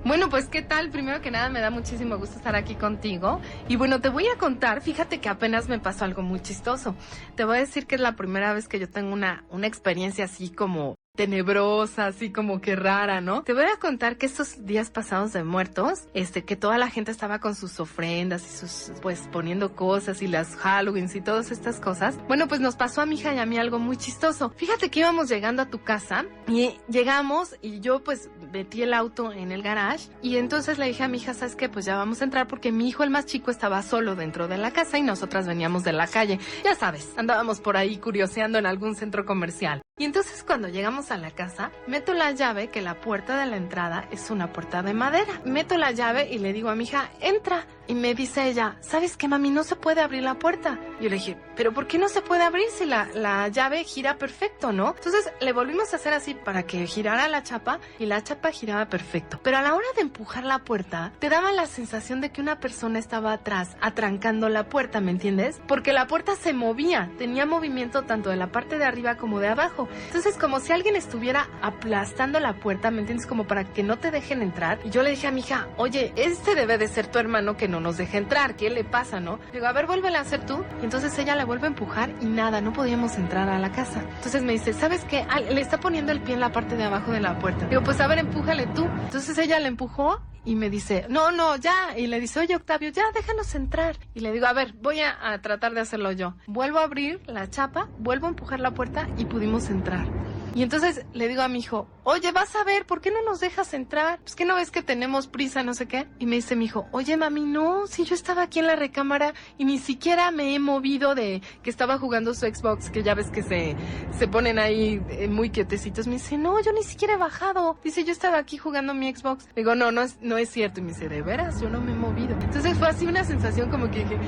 L: Bueno, pues ¿qué tal? Primero que nada me da muchísimo gusto estar aquí contigo. Y bueno, te voy a contar, fíjate que apenas me pasó algo muy chistoso. Te voy a decir que es la primera vez que yo tengo una experiencia así como tenebrosa, así como que rara, ¿no? Te voy a contar que estos días pasados de muertos, que toda la gente estaba con sus ofrendas y sus, pues, poniendo cosas y las Halloweens y todas estas cosas. Bueno, pues nos pasó a mi hija y a mí algo muy chistoso. Fíjate que íbamos llegando a tu casa y llegamos y yo, pues, metí el auto en el garage y entonces le dije a mi hija, ¿sabes qué? Pues ya vamos a entrar porque mi hijo, el más chico, estaba solo dentro de la casa y nosotras veníamos de la calle. Ya sabes, andábamos por ahí curioseando en algún centro comercial. Y entonces cuando llegamos a la casa, meto la llave, que la puerta de la entrada es una puerta de madera. Meto la llave y le digo a mi hija, entra. Y me dice ella, ¿sabes qué, mami? No se puede abrir la puerta. Yo le dije, ¿pero por qué no se puede abrir si la llave gira perfecto, no? Entonces le volvimos a hacer así para que girara la chapa y la chapa giraba perfecto. Pero a la hora de empujar la puerta, te daba la sensación de que una persona estaba atrás, atrancando la puerta, ¿me entiendes? Porque la puerta se movía, tenía movimiento tanto de la parte de arriba como de abajo. Entonces, como si alguien estuviera aplastando la puerta, ¿me entiendes? Como para que no te dejen entrar. Y yo le dije a mi hija, oye, debe de ser tu hermano que no nos deja entrar, ¿qué le pasa, no? Digo, a ver, vuélvela a hacer tú. Y entonces ella la vuelve a empujar y nada, no podíamos entrar a la casa. Entonces me dice, ¿sabes qué? Le está poniendo el pie en la parte de abajo de la puerta. Digo, pues a ver, empújale tú. Entonces ella le empujó y me dice, no, ya. Y le dice, oye, Octavio, ya, déjanos entrar. Y le digo, a ver, voy a tratar de hacerlo yo. Vuelvo a abrir la chapa, vuelvo a empujar la puerta y pudimos entrar. Y entonces le digo a mi hijo, oye, vas a ver, ¿por qué no nos dejas entrar? Pues que no ves que tenemos prisa, no sé qué. Y me dice mi hijo, oye, mami, no, si yo estaba aquí en la recámara y ni siquiera me he movido de que estaba jugando su Xbox, que ya ves que se ponen ahí muy quietecitos. Me dice, no, yo ni siquiera he bajado. Dice, yo estaba aquí jugando mi Xbox. Digo, no es cierto. Y me dice, ¿de veras? Yo no me he movido. Entonces fue así una sensación como que dije,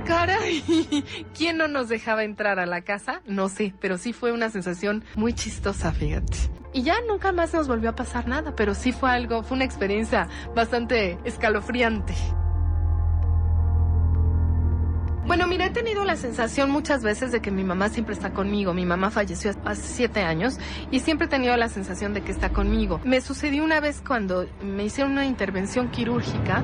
L: caray, ¿quién no nos dejaba entrar a la casa? No sé, pero sí fue una sensación muy chistosa, fíjate. Y ya nunca más nos volvió a pasar nada, pero sí fue una experiencia bastante escalofriante. Bueno, mira, he tenido la sensación muchas veces de que mi mamá siempre está conmigo. Mi mamá falleció hace 7 años y siempre he tenido la sensación de que está conmigo. Me sucedió una vez cuando me hicieron una intervención quirúrgica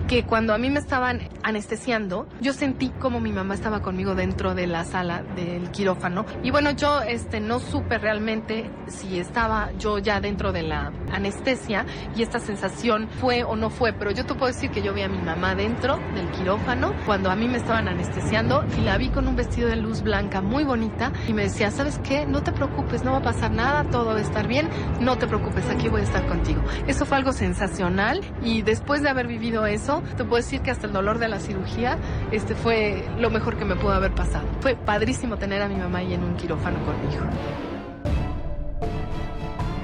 L: que cuando a mí me estaban anestesiando, yo sentí como mi mamá estaba conmigo dentro de la sala del quirófano. Y bueno, yo no supe realmente si estaba yo ya dentro de la anestesia y esta sensación fue o no fue, pero yo te puedo decir que yo vi a mi mamá dentro del quirófano cuando a mí me estaban anestesiando y la vi con un vestido de luz blanca muy bonita y me decía, ¿sabes qué? No te preocupes, no va a pasar nada, todo va a estar bien, no te preocupes, aquí voy a estar contigo. Eso fue algo sensacional y después de haber vivido eso, te puedo decir que hasta el dolor de la cirugía, fue lo mejor que me pudo haber pasado. Fue padrísimo tener a mi mamá ahí en un quirófano conmigo.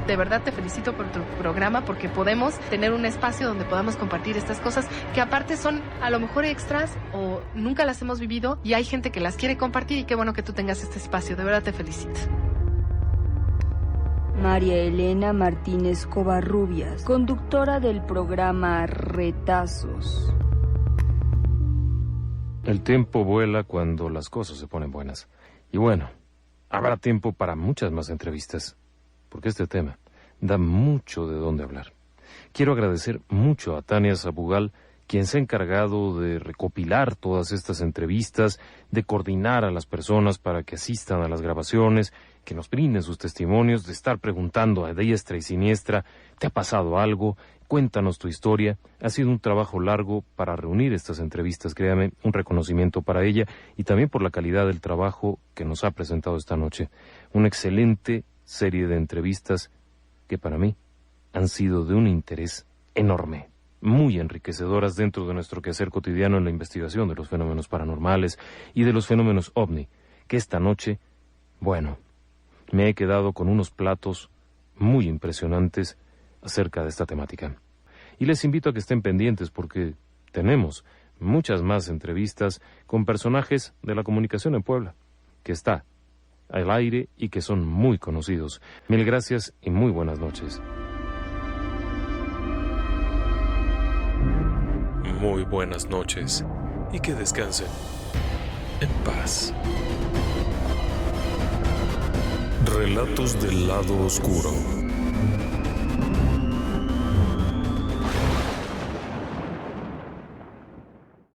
L: De verdad te felicito por tu programa porque podemos tener un espacio donde podamos compartir estas cosas que aparte son a lo mejor extras o nunca las hemos vivido y hay gente que las quiere compartir y qué bueno que tú tengas este espacio. De verdad te felicito.
F: María Elena Martínez Covarrubias, conductora del programa Retazos.
A: El tiempo vuela cuando las cosas se ponen buenas. Y bueno, habrá tiempo para muchas más entrevistas, porque este tema da mucho de dónde hablar. Quiero agradecer mucho a Tania Sabugal, quien se ha encargado de recopilar todas estas entrevistas, de coordinar a las personas para que asistan a las grabaciones, que nos brinden sus testimonios, de estar preguntando a diestra y siniestra, ¿te ha pasado algo? Cuéntanos tu historia. Ha sido un trabajo largo para reunir estas entrevistas, créame, un reconocimiento para ella y también por la calidad del trabajo que nos ha presentado esta noche. Una excelente serie de entrevistas que para mí han sido de un interés enorme, muy enriquecedoras dentro de nuestro quehacer cotidiano en la investigación de los fenómenos paranormales y de los fenómenos ovni, que esta noche, bueno, me he quedado con unos platos muy impresionantes acerca de esta temática. Y les invito a que estén pendientes porque tenemos muchas más entrevistas con personajes de la comunicación en Puebla, que está al aire y que son muy conocidos. Mil gracias y muy buenas noches.
B: Muy buenas noches y que descansen en paz. Relatos del lado oscuro.